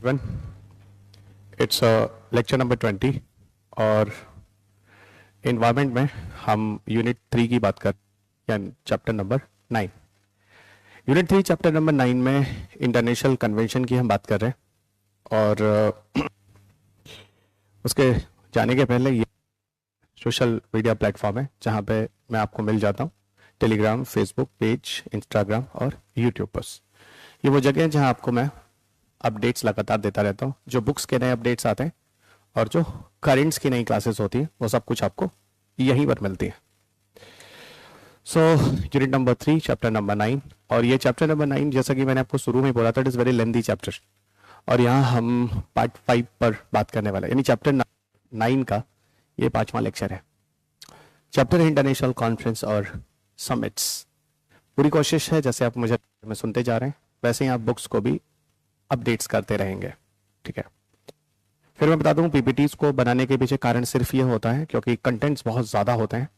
One it's lecture number 20 और environment में हम यूनिट 3 की बात कर या chapter number 9। Unit 3 chapter number 9 में इंटरनेशनल कन्वेंशन की हम बात कर रहे हैं और उसके जाने के पहले ये सोशल मीडिया प्लेटफॉर्म है जहाँ पे मैं आपको मिल जाता हूँ। टेलीग्राम, फेसबुक पेज, इंस्टाग्राम और यूट्यूब पर ये वो जगह है जहाँ आपको मैं अपडेट्स लगातार देता रहता हूँ। जो बुक्स के नए अपडेट्स आते हैं और जो करेंट्स की नई क्लासेस होती है वो सब कुछ आपको यहीं पर मिलती है। So unit number 3 chapter number 9 और ये चैप्टर नंबर 9 जैसा कि मैंने आपको शुरू में बोला था, it is very lengthy chapter और यहाँ हम पार्ट 5 पर बात करने वाले हैं, यानी चैप्टर 9 का ये 5वां लेक्चर है। चैप्टर इंटरनेशनल कॉन्फ्रेंस और समिट्स। पूरी कोशिश है जैसे आप मुझे में सुनते जा रहे हैं वैसे ही आप बुक्स को भी अपडेट्स करते रहेंगे, ठीक है। फिर मैं बता दूं पीपीटीज को बनाने के पीछे कारण सिर्फ ये होता है क्योंकि कंटेंट्स बहुत ज़्यादा होते हैं,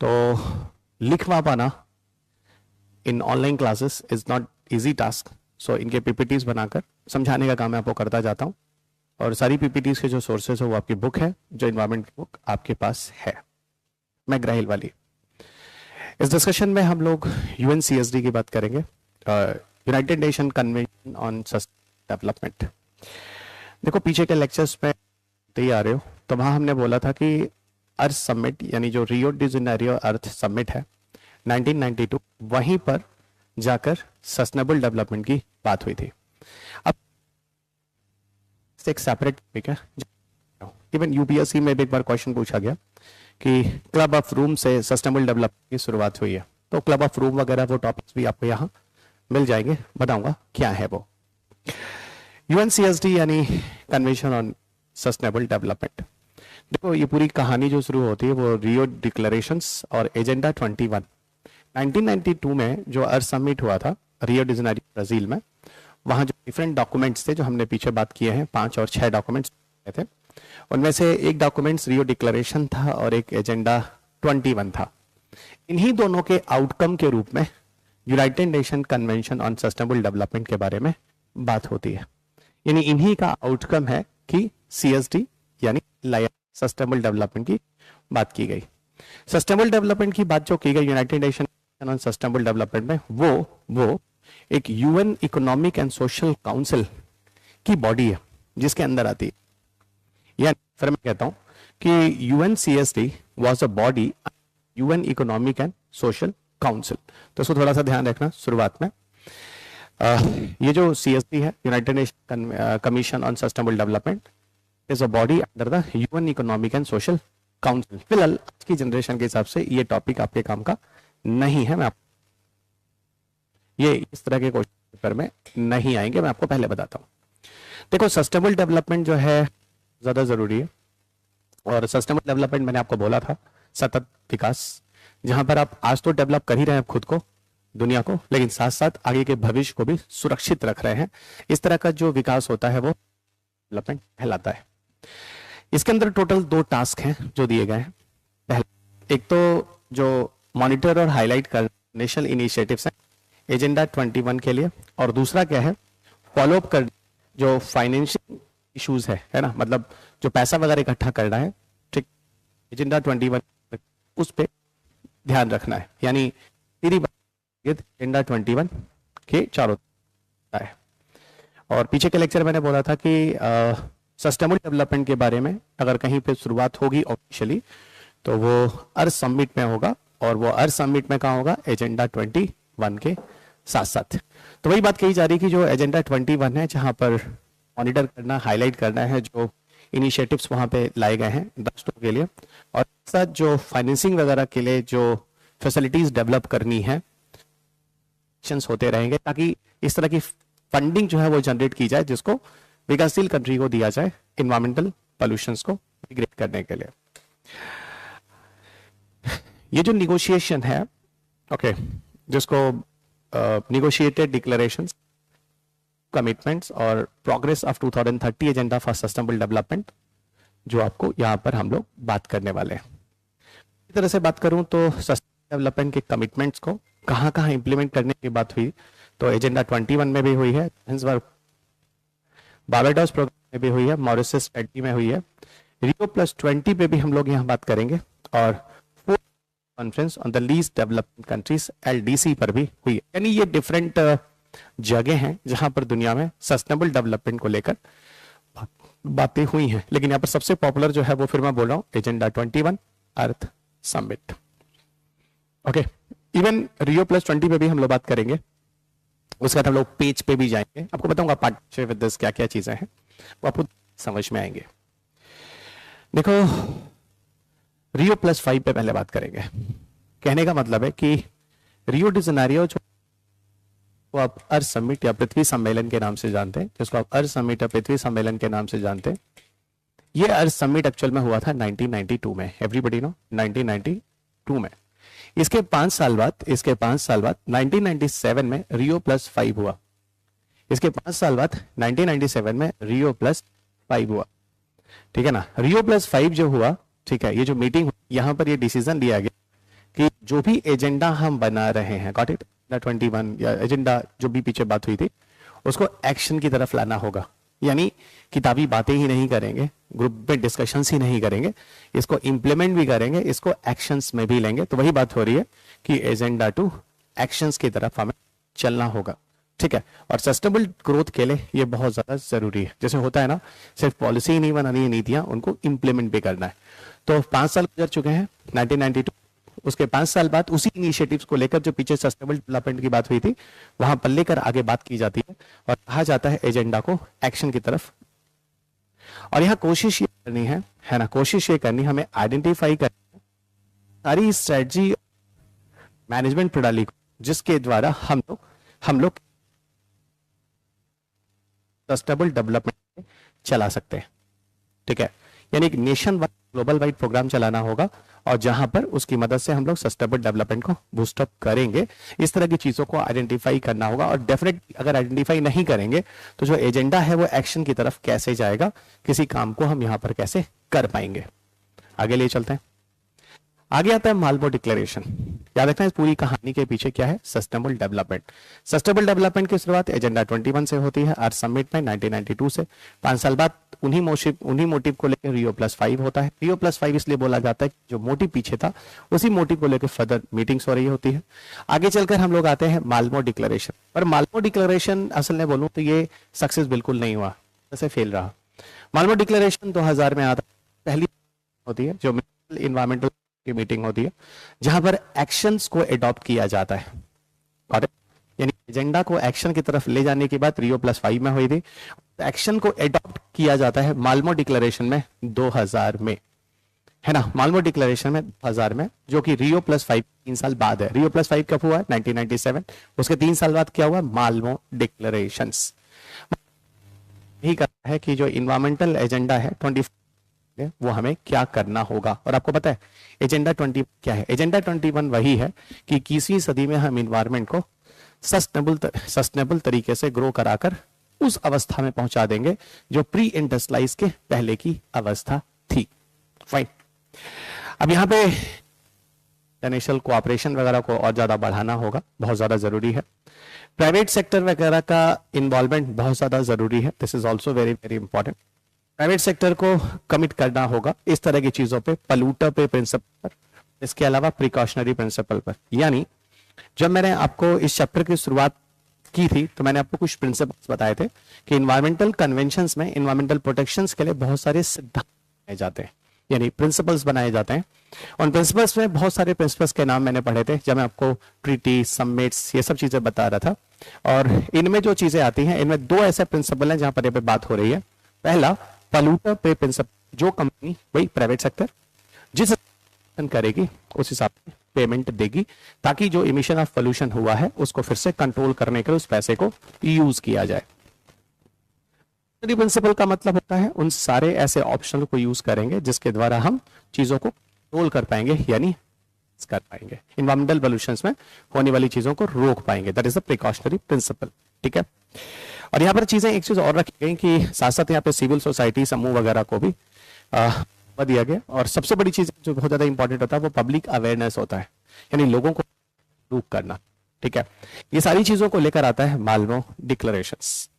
तो लिखवा पाना in online classes is not easy task. So इनके पीपीटीज बनाकर समझाने का काम मैं आपको करता जाता हूँ और सारी पीपीटीज के जो सोर्सेज है वो आपकी बुक है, जो इन्वायरमेंट की बुक आपके पास है, मैकग्रा-हिल वाली। इस डिस्कशन में हम लोग यूएनसीएसडी की बात करेंगे, United nation convention on sustainable development. देखो पीछे के लेक्चर्स में ही आ रहे हो तो वहाँ हमने बोला था कि अर्थ समिट यानी जो रियो डी जेनेरियो अर्थ समिट है 1992, वहीं पर जाकर सस्टेनेबल डेवलपमेंट की बात हुई थी। अब एक सेपरेट टॉपिक है, इवन यूपीएससी में भी एक बार क्वेश्चन पूछा गया कि क्लब ऑफ रूम से सस्टेनेबल डेवलपमेंट की शुरुआत हुई है, तो क्लब ऑफ रूम वगैरह वो टॉपिक्स भी आपको यहाँ मिल जाएंगे, बताऊंगा क्या है वो। यूएनसीएसडी यानी कन्वेंशन ऑन सस्टेनेबल डेवलपमेंट। देखो ये पूरी कहानी जो शुरू होती है वो रियो डिक्लेरेशंस और एजेंडा 21 1992 में जो अर्थ समिट हुआ था रियो डी जेनेरियो ब्राजील में, वहाँ जो डिफरेंट डॉक्यूमेंट्स थे जो हमने पीछे बात किए हैं 5 और 6 डॉक्यूमेंट्स थे, उनमें से एक डॉक्यूमेंट्स रियो डिक्लेरेशन था और एक एजेंडा 21 था। इन्हीं दोनों के आउटकम के रूप में United nation convention on sustainable development के बारे में बात होती है, यानी इन्हीं का आउटकम है कि सीएसडी यानी सस्टेनेबल डेवलपमेंट की बात की गई। सस्टेनेबल डेवलपमेंट की बात जो की गई United nation on sustainable development में, वो एक UN economic and social council की बॉडी है जिसके अंदर आती है। या फिर मैं कहता हूं कि UNCSD was a body UN economic and social council. तो इसको थोड़ा सा ध्यान रखना शुरुआत में। ये जो सीएसडी है united nation commission on sustainable development is a body under the UN economic and social council. फिलहाल आज की जनरेशन के हिसाब से ये टॉपिक आपके काम का नहीं है, मैं ये इस तरह के क्वेश्चन पेपर में नहीं आएंगे, मैं आपको पहले बताता हूँ। देखो सस्टेनेबल डेवलपमेंट जो है ज्यादा जरूरी है और सस्टेनेबल डेवलपमेंट मैंने आपको बोला था सतत विकास, जहां पर आप आज तो डेवलप कर ही रहे हैं खुद को, दुनिया को, लेकिन साथ साथ आगे के भविष्य को भी सुरक्षित रख रहे हैं। इस तरह का जो विकास होता है वो डेवलपमेंट कहलाता है। इसके अंदर टोटल 2 टास्क हैं जो दिए गए हैं। पहला एक तो जो मॉनिटर और हाईलाइट कर नेशनल इनिशिएटिव्स हैं एजेंडा 21 के लिए, और दूसरा क्या है फॉलोअप कर जो फाइनेंशियल इश्यूज है ना, मतलब जो पैसा वगैरह इकट्ठा करना है, ठीक, एजेंडा 21 उस पर ध्यान रखना है, यानी तेरी एजेंडा 21 के चारों है। और पीछे के लेक्चर मैंने बोला था कि सस्टेनेबल डेवलपमेंट के बारे में अगर कहीं पे शुरुआत होगी ऑफिशियली तो वो अर्थ समिट में होगा, और वो अर्थ समिट में कहाँ होगा, एजेंडा 21 के साथ साथ। तो वही बात कही जा रही कि जो एजेंडा 21 है जहां पर मॉनिटर करना, हाईलाइट करना है जो इनिशिएटिव्स वहां पे लाए गए हैं राष्ट्रों के लिए, और साथ जो फाइनेंसिंग वगैरह के लिए जो फैसिलिटीज डेवलप करनी है होते रहेंगे ताकि इस तरह की फंडिंग जो है वो जनरेट की जाए जिसको विकासशील कंट्री को दिया जाए इन्वायरमेंटल पॉल्यूशंस को मिटिगेट करने के लिए। ये जो निगोशिएशन है, ओके, जिसको निगोशिएटेड डिक्लेरेशंस, कमिटमेंट्स और progress of 2030 agenda for sustainable development, जो आपको यहाँ पर हम लोग बात करने वाले हैं। इस तरह से बात करूं तो सस्टेनेबल डेवलपमेंट के कमिटमेंट्स को कहाँ कहाँ इंप्लीमेंट करने की बात हुई, तो एजेंडा 21 में भी हुई है, बारबाडोस प्रोग्राम में भी हुई है, मॉरिशस पैटी में हुई है, Rio+20 पे भी हम लोग यहाँ बात करेंगे, और fourth conference on the least developed countries LDC पर भी हुई है। यानी ये डिफरेंट जगह हैं जहां पर दुनिया में सस्टेनेबल डेवलपमेंट को लेकर बातें हुई हैं, लेकिन यहाँ पर सबसे पॉपुलर जो है वो फिर मैं बोल रहा हूँ एजेंडा 21 अर्थ समिट। ओके, इवन Rio+20 पे भी हम लोग बात करेंगे, उसके बाद हम लोग पेज पे भी जाएंगे, आपको बताऊंगा पार्टनरशिप विद दिस क्या क्या चीजें हैं वो आपको समझ में आएंगे। देखो, Rio+5 पे पहले बात करेंगे। कहने का मतलब है कि रियो डी जेनेरियो जो आप अर्थ समिट या पृथ्वी सम्मेलन के नाम से जानते हैं, जिसको आप अर्थ समिट या पृथ्वी सम्मेलन के नाम से जानते हैं, ये अर्थ समिट एक्चुअल में हुआ था 1992 में। एवरीबॉडी नो 1992 में। इसके 5 साल बाद 1997 में Rio+5 हुआ। इसके 5 साल बाद 1997 में Rio+5 हुआ। ठीक है ना। Rio+5 जो हुआ, ठीक है, ये जो मीटिंग हुई, यहां पर ये डिसीजन लिया गया कि जो भी एजेंडा हम बना रहे हैं, गॉट इट, 21 या एजेंडा जो भी पीछे बात हुई थी, उसको एक्शन की तरफ लाना होगा। यानी किताबी बातें ही नहीं करेंगे, ग्रुप में डिस्कशंस ही नहीं करेंगे, इसको इंप्लीमेंट भी करेंगे, इसको एक्शंस में भी लेंगे। तो वही बात हो रही है कि एजेंडा 2 एक्शंस की तरफ हमें चलना होगा। ठीक है, और सस्टेनेबल ग्रोथ के लिए ये बहुत ज्यादा जरूरी है। जैसे होता है ना, सिर्फ पॉलिसी ही नहीं बनानी है, नीतियां, उनको इंप्लीमेंट भी करना है। तो 5 साल गुजर चुके हैं 1992, उसके 5 साल बाद उसी इनिशिएटिव्स को लेकर जो पीछे सस्टेनेबल डेवलपमेंट की बात हुई थी, वहां पर लेकर आगे बात की जाती है और कहा जाता है एजेंडा को एक्शन की तरफ। और यहाँ कोशिश ये करनी है ना, कोशिश ये करनी, हमें आइडेंटिफाई करनी सारी स्ट्रेटजी मैनेजमेंट प्रणाली को, जिसके द्वारा हम लोग सस्टेनेबल डेवलपमेंट चला सकते हैं। ठीक है, यानी एक nation wide, global wide program चलाना होगा, और जहां पर उसकी मदद से हम लोग सस्टेनेबल डेवलपमेंट को बूस्ट अप करेंगे। इस तरह की चीजों को आइडेंटिफाई करना होगा, और डेफिनेटली अगर आइडेंटिफाई नहीं करेंगे तो जो एजेंडा है वो एक्शन की तरफ कैसे जाएगा, किसी काम को हम यहां पर कैसे कर पाएंगे। आगे ले चलते हैं। आगे आता है माल्मो डिक्लेरेशन। याद रखना, इस पूरी कहानी के पीछे क्या है, सस्टेनेबल डेवलपमेंट। सस्टेनेबल डेवलपमेंट की शुरुआत एजेंडा 21 से होती है, अर्थ समिट में 1992 से। 5 साल बाद उन्हीं मोटिव को लेकर Rio+5 होता है। Rio+5 इसलिए बोला जाता है कि जो मोटिव पीछे था, उसी मोटिव को लेकर फर्दर मीटिंग्स हो रही होती है। आगे चलकर हम लोग आते हैं माल्मो डिक्लेरेशन। पर माल्मो डिक्लेरेशन असल में बोलूं तो ये सक्सेस बिल्कुल नहीं हुआ, जैसे फेल रहा। माल्मो डिक्लेरेशन 2000 में आता, पहली होती है जो इन्वायरमेंटल की मीटिंग होती है, जहां पर एक्शंस को अडॉप्ट किया जाता है। यानी एजेंडा को एक्शन की तरफ ले जाने की बात Rio+5 में हुई थी। एक्शन को अडॉप्ट किया जाता है माल्मो डिक्लेरेशन में 2000 में, है ना। माल्मो डिक्लेरेशन में 2000 में, जो कि Rio+5 3 साल बाद है। Rio+5 कब हुआ? 1997। उसके 3 साल बाद क्या हुआ? Malmo declarations. यही कहता है कि जो इन्वायरमेंटल एजेंडा है 25 वो हमें क्या करना होगा। और आपको पता है एजेंडा 20 क्या है? एजेंडा 21 वही है कि 21वीं सदी में हम इन्वायरमेंट को सस्टेनेबल तरीके से ग्रो कराकर उस अवस्था में पहुंचा देंगे जो प्री इंडस्ट्रियलाइज के पहले की अवस्था थी। फाइन। अब यहां पे इंटरनेशनल कोऑपरेशन वगैरह को और ज्यादा बढ़ाना होगा, बहुत ज्यादा जरूरी है। प्राइवेट सेक्टर वगैरह का इन्वॉल्वमेंट बहुत ज्यादा जरूरी है। This is also very very important. Private sector को कमिट करना होगा इस तरह की चीजों पे, पलूटर पे प्रिंसिपल पर, इसके अलावा प्रिकॉशनरी प्रिंसिपल पर। यानी जब मैंने आपको इस चैप्टर की शुरुआत की थी तो मैंने आपको कुछ प्रिंसिपल्स बताए थे कि इन्वायरमेंटल कन्वेंशंस में इन्वायरमेंटल प्रोटेक्शंस के लिए बहुत सारे सिद्धांत बनाए जाते हैं, यानी प्रिंसिपल्स बनाए जाते हैं। उन प्रिंसिपल्स में बहुत सारे प्रिंसिपल्स के नाम मैंने पढ़े थे जब मैं आपको ट्रीटी, समिट्स, ये सब चीजें बता रहा था। और इनमें जो चीजें आती हैं, इनमें 2 ऐसे प्रिंसिपल हैं जहां पर ये पे बात हो रही है। पहला, पॉल्यूटर पे प्रिंसिपल, जो कंपनी, वही प्राइवेट सेक्टर जिस करेगी उस हिसाब से पेमेंट देगी, ताकि जो इमिशन ऑफ पोल्यूशन हुआ है उसको फिर से कंट्रोल करने के लिए उस पैसे को यूज किया जाए। प्रिंसिपल का मतलब होता है उन सारे ऐसे ऑप्शन को यूज करेंगे जिसके द्वारा हम चीजों को कंट्रोल कर पाएंगे, यानी कर पाएंगे, इन्वायरमेंटल पोल्यूशन में होने वाली चीजों को रोक पाएंगे। That is the precautionary principle. ठीक है। और यहाँ पर चीजें एक चीज और रखी गई कि साथ साथ यहाँ पे सिविल सोसाइटी समूह वगैरह को भी दिया गया। और सबसे बड़ी चीज जो बहुत ज्यादा इंपॉर्टेंट होता है वो पब्लिक अवेयरनेस होता है, यानी लोगों को जागरूक करना। ठीक है, ये सारी चीजों को लेकर आता है माल्मो डिक्लेरेशंस।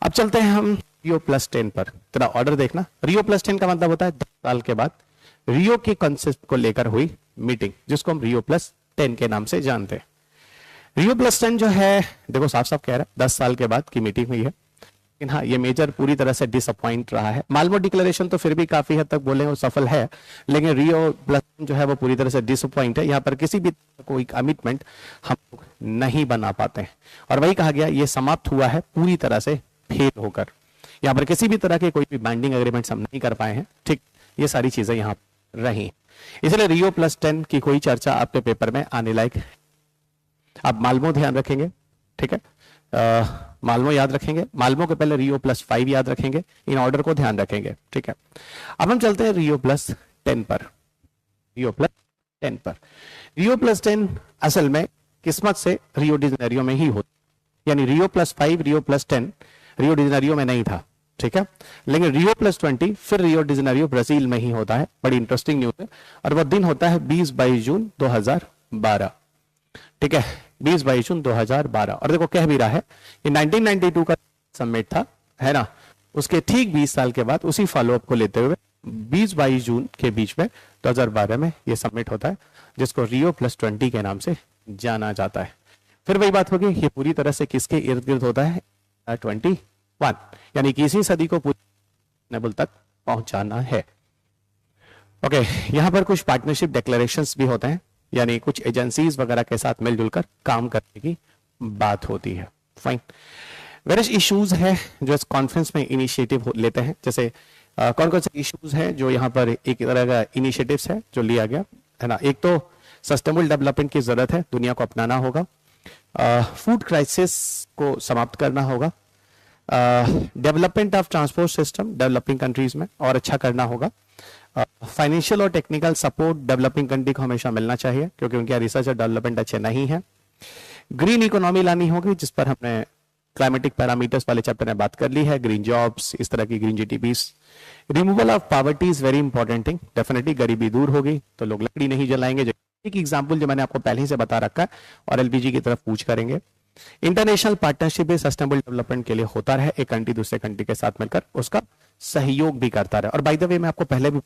अब चलते हैं हम रियो प्लस 10 पर, तेरा ऑर्डर देखना, रियो प्लस 10 का मतलब होता है 10 साल के बाद रियो के कॉन्सेप्ट को लेकर हुई मीटिंग, जिसको हम रियो प्लस 10 के नाम से जानते हैं। रियो प्लस 10 जो है, देखो साफ साफ कह रहा है 10 साल के बाद की मीटिंग हुई है, लेकिन हाँ ये मेजर पूरी तरह से डिसअपॉइंट रहा है। माल्मो डिक्लेरेशन तो फिर भी काफी हद तक बोले वो सफल है, लेकिन रियो प्लस जो है वो पूरी तरह से डिसअपॉइंट है। यहाँ पर किसी भी कोई कमिटमेंट हम लोग नहीं बना पाते हैं, और वही कहा गया ये समाप्त हुआ है पूरी तरह से फेल होकर। यहाँ पर किसी भी तरह के कोई भी बाइंडिंग एग्रीमेंट्स हम नहीं कर पाए हैं, ठीक, ये सारी चीजें यहाँ रही। इसलिए रियो प्लस 10 की कोई चर्चा आपके पेपर में आने लायक। आप माल्मो ध्यान रखेंगे, ठीक है, माल्मो याद रखेंगे, माल्मो के पहले रियो प्लस 5 याद रखेंगे, इन ऑर्डर को ध्यान रखेंगे, ठीक है। अब हम चलते हैं रियो प्लस 10 पर। रियो प्लस 10 पर, रियो प्लस 10 असल में किस्मत से रियो डी जेनेरियो में ही होता, यानी रियो प्लस 5 रियो प्लस 10 रियो डी जेनेरियो में नहीं था, ठीक है, लेकिन रियो प्लस 20 फिर रियो डी जेनेरियो ब्राजील में ही होता है। बड़ी इंटरेस्टिंग न्यूज है, और वह दिन होता है 20-22 जून 2012, ठीक है, 20-22 जून 2012। और देखो कह भी रहा है कि 1992 का समिट था, है ना, उसके ठीक 20 साल के बाद उसी फॉलोअप को लेते हुए 20-22 जून के बीच में 2012 में यह समिट होता है, जिसको रियो प्लस 20 के नाम से जाना जाता है। फिर वही बात होगी, ये पूरी तरह से किसके इर्द गिर्द होता है, 21, यानी 21वीं सदी को पूरी तक पहुंचाना है। ओके, यहां पर कुछ पार्टनरशिप डिक्लेरेशंस भी होते हैं, यानी कुछ एजेंसीज वगैरह के साथ मिलजुल कर काम करने की बात होती है। फाइन, वेरियस इश्यूज है जो इस कॉन्फ्रेंस में इनिशिएटिव लेते हैं, जैसे कौन कौन से इश्यूज हैं जो यहाँ पर एक तरह का इनिशिएटिव्स है जो लिया गया है ना। एक तो सस्टेनेबल डेवलपमेंट की जरूरत है, दुनिया को अपनाना होगा, फूड क्राइसिस को समाप्त करना होगा, development of transport system developing countries में और अच्छा करना होगा, फाइनेंशियल और टेक्निकल सपोर्ट डेवलपिंग कंट्री को हमेशा मिलना चाहिए क्योंकि उनके रिसर्च और डेवलपमेंट अच्छे नहीं है, ग्रीन इकोनॉमी लानी होगी जिस पर हमने क्लाइमेटिक पैरामीटर्स वाले चैप्टर में बात कर ली है, ग्रीन जॉब्स, इस तरह की green GDPs, removal of poverty is very important thing, definitely गरीबी दूर होगी तो लोग लकड़ी नहीं जलाएंगे, एक एग्जाम्पल जो मैंने आपको पहले ही से बता रखा है, और एलपीजी की तरफ पूछ करेंगे। इंटरनेशनल पार्टनरशिप भी सस्टेनेबल डेवलपमेंट के लिए होता रहे, एक कंट्री दूसरे कंट्री के साथ मिलकर उसका सहयोग भी करता रहे। और बाय द वे मैं आपको पहले भी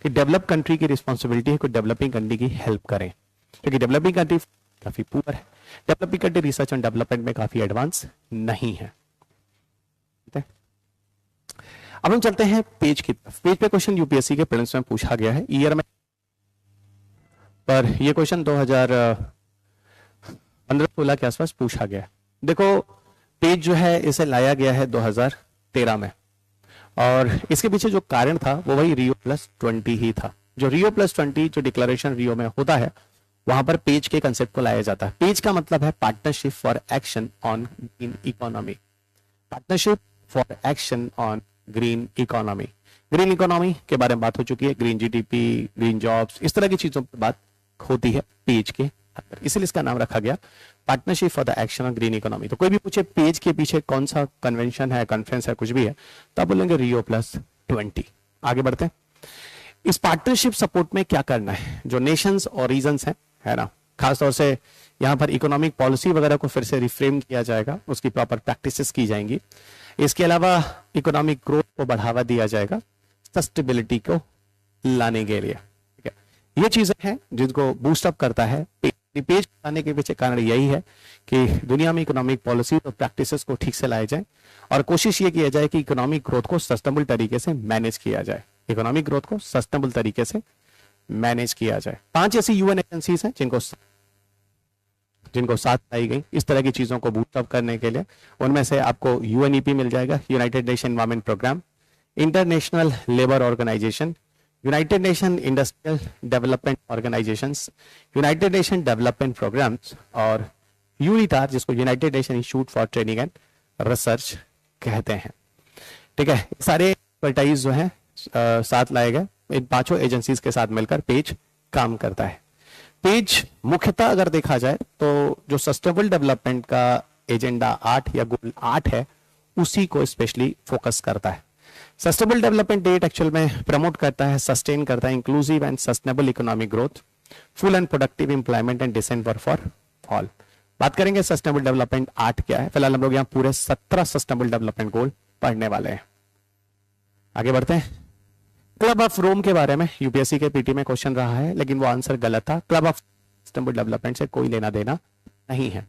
कि डेवलप कंट्री की रिस्पॉन्सिबिलिटी है कि डेवलपिंग कंट्री की हेल्प करें, क्योंकि डेवलपिंग कंट्री काफी पुअर है, developing country research and development में काफी एडवांस नहीं है। अब हम चलते हैं पेज की तरफ। पेज पे क्वेश्चन यूपीएससी के प्रीलिम्स में पूछा गया है ईयर में, पर ये क्वेश्चन 2015-16 के आसपास पूछा गया है। देखो पेज जो है इसे लाया गया है 2013 में, और इसके पीछे जो कारण था वो वही रियो प्लस 20 ही था। जो रियो प्लस 20 जो डिक्लेरेशन रियो में होता है वहां पर पेज के कंसेप्ट को लाया जाता है। पेज का मतलब है partnership for action on green economy, partnership for action on green economy. Green economy के बारे में बात हो चुकी है, ग्रीन जीडीपी, ग्रीन जॉब्स, इस तरह की चीजों पर बात होती है पेज के अंदर, इसलिए इसका नाम रखा गया partnership for the action on green economy. तो कोई भी पूछे पेज के पीछे कौन सा कन्वेंशन है, कॉन्फ्रेंस है, कुछ भी है, तो आप बोलेंगे रियो प्लस 20। आगे बढ़ते हैं। इस पार्टनरशिप सपोर्ट में क्या करना है, जो नेशंस और रीजन्स हैं, है ना, खासतौर से यहाँ पर इकोनॉमिक पॉलिसी वगैरह को फिर से रिफ्रेम किया जाएगा, उसकी प्रॉपर प्रैक्टिसेस की जाएंगी। इसके अलावा इकोनॉमिक ग्रोथ को बढ़ावा दिया जाएगा सस्टेनेबिलिटी को लाने के लिए, ठीक है। ये चीजें हैं जिनको बूस्टअप करता है पेज लाने के पीछे कारण यही है कि दुनिया में इकोनॉमिक पॉलिसी और प्रैक्टिसेस को ठीक से लाए जाए, और कोशिश ये किया जाए कि इकोनॉमिक ग्रोथ को सस्टेनेबल तरीके से मैनेज किया जाए, इकोनॉमिक ग्रोथ को सस्टेनेबल तरीके से मैनेज किया जाए। 5 ऐसी यूएन एजेंसीज हैं जिनको साथ लाई गई इस तरह की चीजों को बूस्टअप करने के लिए। उनमें से आपको यूएनईपी मिल जाएगा, united nation environment programme, international labour organisation, united nation industrial development organisations, united nation development programmes, और यूनिटार जिसको united nation institute for training and research कहते हैं, ठीक है। सारे एक्सपर्टाइज जो है साथ लाए गए, इन 5 एजेंसीज के साथ मिलकर पेज काम करता है। पेज मुख्यतः अगर देखा जाए तो जो सस्टेनेबल डेवलपमेंट का एजेंडा 8 या गोल 8 है उसी को स्पेशली फोकस करता है। सस्टेनेबल डेवलपमेंट डेट एक्चुअल में प्रमोट करता है, सस्टेन करता है inclusive and sustainable economic growth, full and productive employment and decent work for all. बात करेंगे सस्टेनेबल डेवलपमेंट 8 क्या है। फिलहाल हम लोग यहाँ पूरे 17 सस्टेनेबल डेवलपमेंट गोल पढ़ने वाले हैं। आगे बढ़ते हैं। क्लब ऑफ रोम के बारे में यूपीएससी के पीटी में क्वेश्चन रहा है, लेकिन वो आंसर गलत था। क्लब ऑफ सस्टेनेबल डेवलपमेंट से कोई लेना देना नहीं है।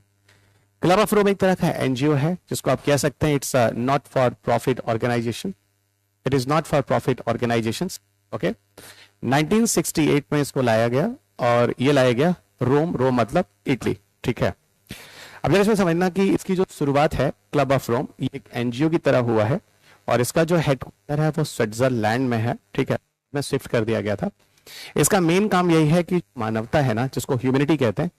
क्लब ऑफ रोम एक तरह का एनजीओ है, जिसको आप कह सकते हैं it's not for profit organisation, it is not for profit organisation. Okay, 1968 में इसको लाया गया, और ये लाया गया रोम, रोम मतलब इटली, ठीक है। अब जरा इसमें समझना कि इसकी जो शुरुआत है क्लब ऑफ रोम, ये एक एनजीओ की तरह हुआ है, और इसका जो हेडक्वार्टर है वो स्विट्जरलैंड में है, ठीक है, में शिफ्ट कर दिया गया था। इसका मेन काम यही है कि मानवता है ना, जिसको ह्यूमैनिटी कहते हैं,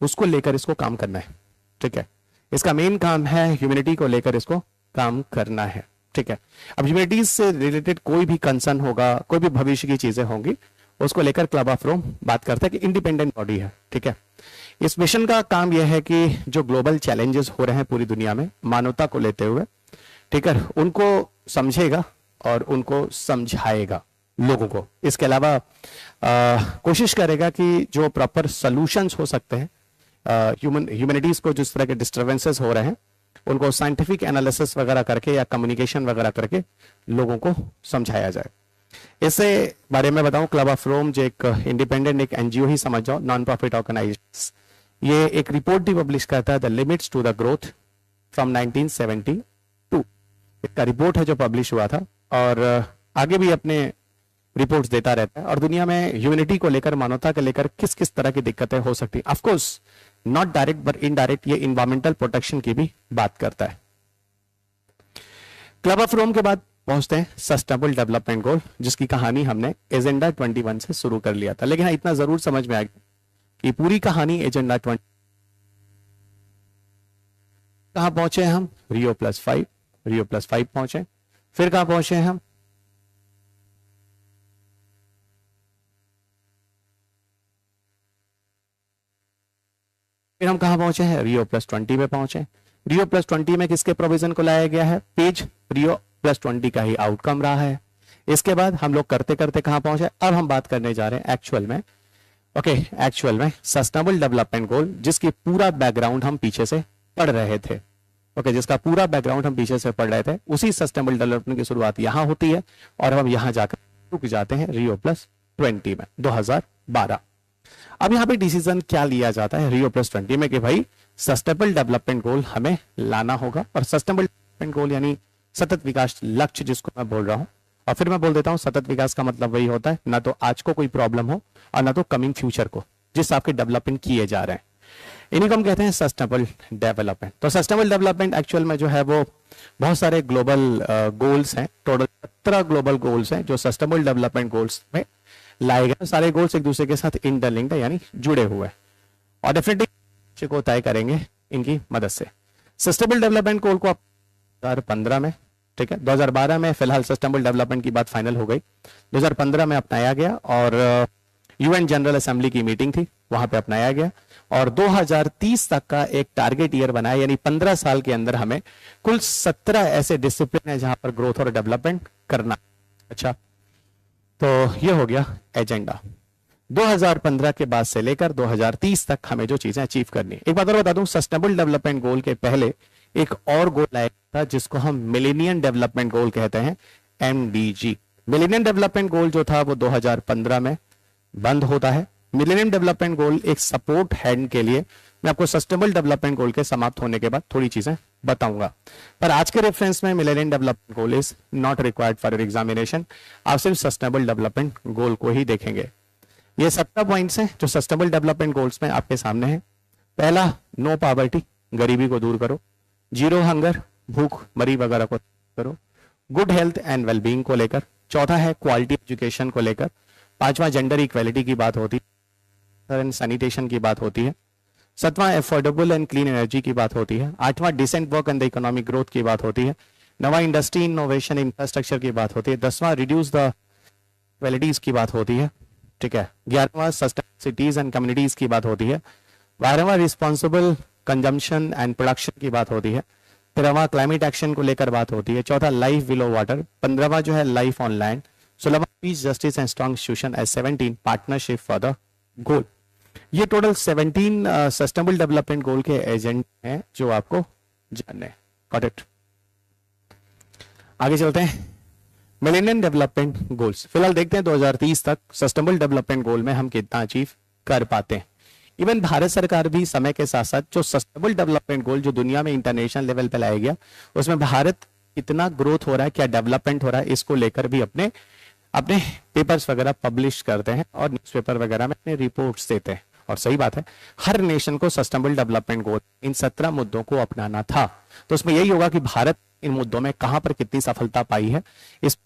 उसको लेकर इसको काम करना है, ठीक है। इसका मेन काम है ह्यूमैनिटी को लेकर इसको काम करना है, ठीक है। अब ह्यूमैनिटी से रिलेटेड कोई भी कंसर्न होगा, कोई भी भविष्य की चीजें होंगी, उसको लेकर क्लब ऑफ रोम बात करता है कि इंडिपेंडेंट बॉडी है, ठीक है। इस मिशन का काम यह है कि जो ग्लोबल चैलेंजेस हो रहे हैं पूरी दुनिया में मानवता को लेते हुए, ठीक है, उनको समझेगा और उनको समझाएगा लोगों को। इसके अलावा कोशिश करेगा कि जो प्रॉपर सॉल्यूशंस हो सकते हैं ह्यूमैनिटीज को, जिस तरह के डिस्टर्बेंसेस हो रहे हैं, उनको साइंटिफिक एनालिसिस वगैरह करके या कम्युनिकेशन वगैरह करके लोगों को समझाया जाए। इससे बारे में बताऊं, क्लब ऑफ रोम जो एक इंडिपेंडेंट एक एनजीओ ही समझ जाओ, नॉन प्रॉफिट ऑर्गेनाइजेशन, ये एक रिपोर्ट भी पब्लिश करता है, the limits to the growth from 1972। इसका रिपोर्ट है जो पब्लिश हुआ था, और आगे भी अपने रिपोर्ट्स देता रहता है, और दुनिया में ह्यूमैनिटी को लेकर, मानवता को लेकर किस किस तरह की दिक्कतें हो सकती हैं, of course not direct but indirect, ये इन्वायरमेंटल प्रोटेक्शन की भी बात करता है। क्लब ऑफ रोम के बाद पहुंचते हैं सस्टेनेबल डेवलपमेंट गोल, जिसकी कहानी हमने एजेंडा 21 से शुरू कर लिया था। लेकिन हाँ, इतना जरूर समझ में आ गया कि पूरी कहानी एजेंडा 20 कहां पहुंचे हम, रियो प्लस 5 पहुंचे। फिर कहां पहुंचे हम, फिर हम कहां पहुंचे हैं, रियो प्लस 20 में पहुंचे। रियो प्लस 20 में किसके प्रोविजन को लाया गया है, पेज रियो प्लस 20 का ही आउटकम रहा है। इसके बाद हम लोग करते करते कहां पहुंचे, अब हम बात करने जा रहे हैं एक्चुअल में, ओके, एक्चुअल में सस्टेनेबल डेवलपमेंट गोल, जिसकी पूरा बैकग्राउंड हम पीछे से पढ़ रहे थे, ओके, जिसका पूरा बैकग्राउंड हम पीछे से पढ़ रहे थे, उसी सस्टेनेबल डेवलपमेंट की शुरुआत यहां होती है, और हम यहां जाकर रुक जाते हैं रियो प्लस 20 में 2012। अब यहां पे डिसीजन क्या लिया जाता है रियो प्लस 20 में कि भाई सस्टेनेबल डेवलपमेंट गोल हमें लाना होगा, और सस्टेनेबल डेवलपमेंट गोल यानी सतत विकास लक्ष्य जिसको मैं बोल रहा हूं, और फिर मैं बोल देता हूं सतत विकास का मतलब वही होता है ना तो आज को कोई प्रॉब्लम हो और ना तो कमिंग फ्यूचर को, जिस आपके डेवलपमेंट किए जा रहे हैं, इन्हीं को हम कहते हैं सस्टेनेबल डेवलपमेंट। तो सस्टेनेबल डेवलपमेंट एक्चुअल में जो है वो बहुत सारे ग्लोबल गोल्स हैं, टोटल 17 ग्लोबल गोल्स हैं जो सस्टेनेबल डेवलपमेंट गोल्स में लाए गए। सारे गोल्स एक दूसरे के साथ इंटरलिंक्ड है, यानी जुड़े हुए हैं, और डेफिनेटली को तय करेंगे इनकी मदद से। सस्टेनेबल डेवलपमेंट गोल को 2015 में, ठीक है, 2012 में फिलहाल सस्टेनेबल डेवलपमेंट की बात फाइनल हो गई, 2015 में अपनाया गया, और यूएन जनरल असेंबली की मीटिंग थी, वहां पे अपनाया गया, और 2030 तक का एक टारगेट ईयर बनाया, यानी 15 साल के अंदर हमें कुल 17 ऐसे डिसिप्लिन है जहां पर ग्रोथ और डेवलपमेंट करना। अच्छा, तो ये हो गया एजेंडा। 2015 के बाद से लेकर 2030 तक हमें जो चीजें अचीव करनी है। एक बात और बता दूं, सस्टेनेबल डेवलपमेंट गोल के पहले एक और गोल लाया था जिसको हम मिलेनियम डेवलपमेंट गोल कहते हैं, एमडीजी। मिलेनियम डेवलपमेंट गोल जो था वो 2015 में बंद होता है। मिलेनियम डेवलपमेंट गोल एक सपोर्ट हैंड के लिए मैं आपको सस्टेनेबल डेवलपमेंट गोल के समाप्त होने के बाद थोड़ी चीजें बताऊंगा, पर आज के रेफरेंस में millennium development goal is not required for your examination. आप सिर्फ सस्टेनेबल डेवलपमेंट गोल को ही देखेंगे। ये 17 पॉइंट्स हैं जो सस्टेनेबल डेवलपमेंट गोल्स में आपके सामने हैं। पहला, नो पॉवर्टी, गरीबी को दूर करो। जीरो हंगर, भूख मरी वगैरह को करो। गुड हेल्थ एंड वेलबींग को लेकर। चौथा है क्वालिटी एजुकेशन को लेकर। पांचवा, जेंडर इक्वेलिटी की बात होती है, सैनिटेशन की बात होती है। सातवां, अफोर्डेबल एंड क्लीन एनर्जी की बात होती है। आठवां, decent work and the economic growth की बात होती है। नवा, इंडस्ट्री इनोवेशन इंफ्रास्ट्रक्चर की बात होती है। 10वां, रिड्यूस द इक्वेलिटीज की बात होती है, ठीक है। 11वां, सस्टेनेबल सिटीज एंड कम्युनिटीज की बात होती है। 12वां, रिस्पॉन्सिबल कंजम्पशन एंड प्रोडक्शन की बात होती है। 13वां, क्लाइमेट एक्शन को लेकर बात होती है। चौथा, लाइफ बिलो वाटर। 15वां जो है लाइफ ऑन लैंड। 16वां, peace justice and strong institution as 17, partnership for the goal. ये टोटल 17 सस्टेनेबल डेवलपमेंट गोल के एजेंडे हैं जो आपको जानने हैं। Got it. आगे चलते हैं, मिलेनियम डेवलपमेंट गोल्स। फिलहाल देखते हैं 2030 तक सस्टेनेबल डेवलपमेंट गोल में हम कितना अचीव कर पाते हैं। इवन भारत सरकार भी समय के साथ साथ जो सस्टेनेबल डेवलपमेंट गोल जो दुनिया में इंटरनेशनल लेवल पे लाया गया, उसमें भारत कितना ग्रोथ हो रहा है, क्या डेवलपमेंट हो रहा है, इसको लेकर भी अपने अपने पेपर्स वगैरह पब्लिश करते हैं और न्यूज़पेपर वगैरह में अपने रिपोर्ट्स देते हैं। और सही बात है, हर नेशन को सस्टेनेबल डेवलपमेंट गोल इन 17 मुद्दों को अपनाना था। तो उसमें यही होगा कि भारत इन मुद्दों में कहां पर कितनी सफलता पाई है, इस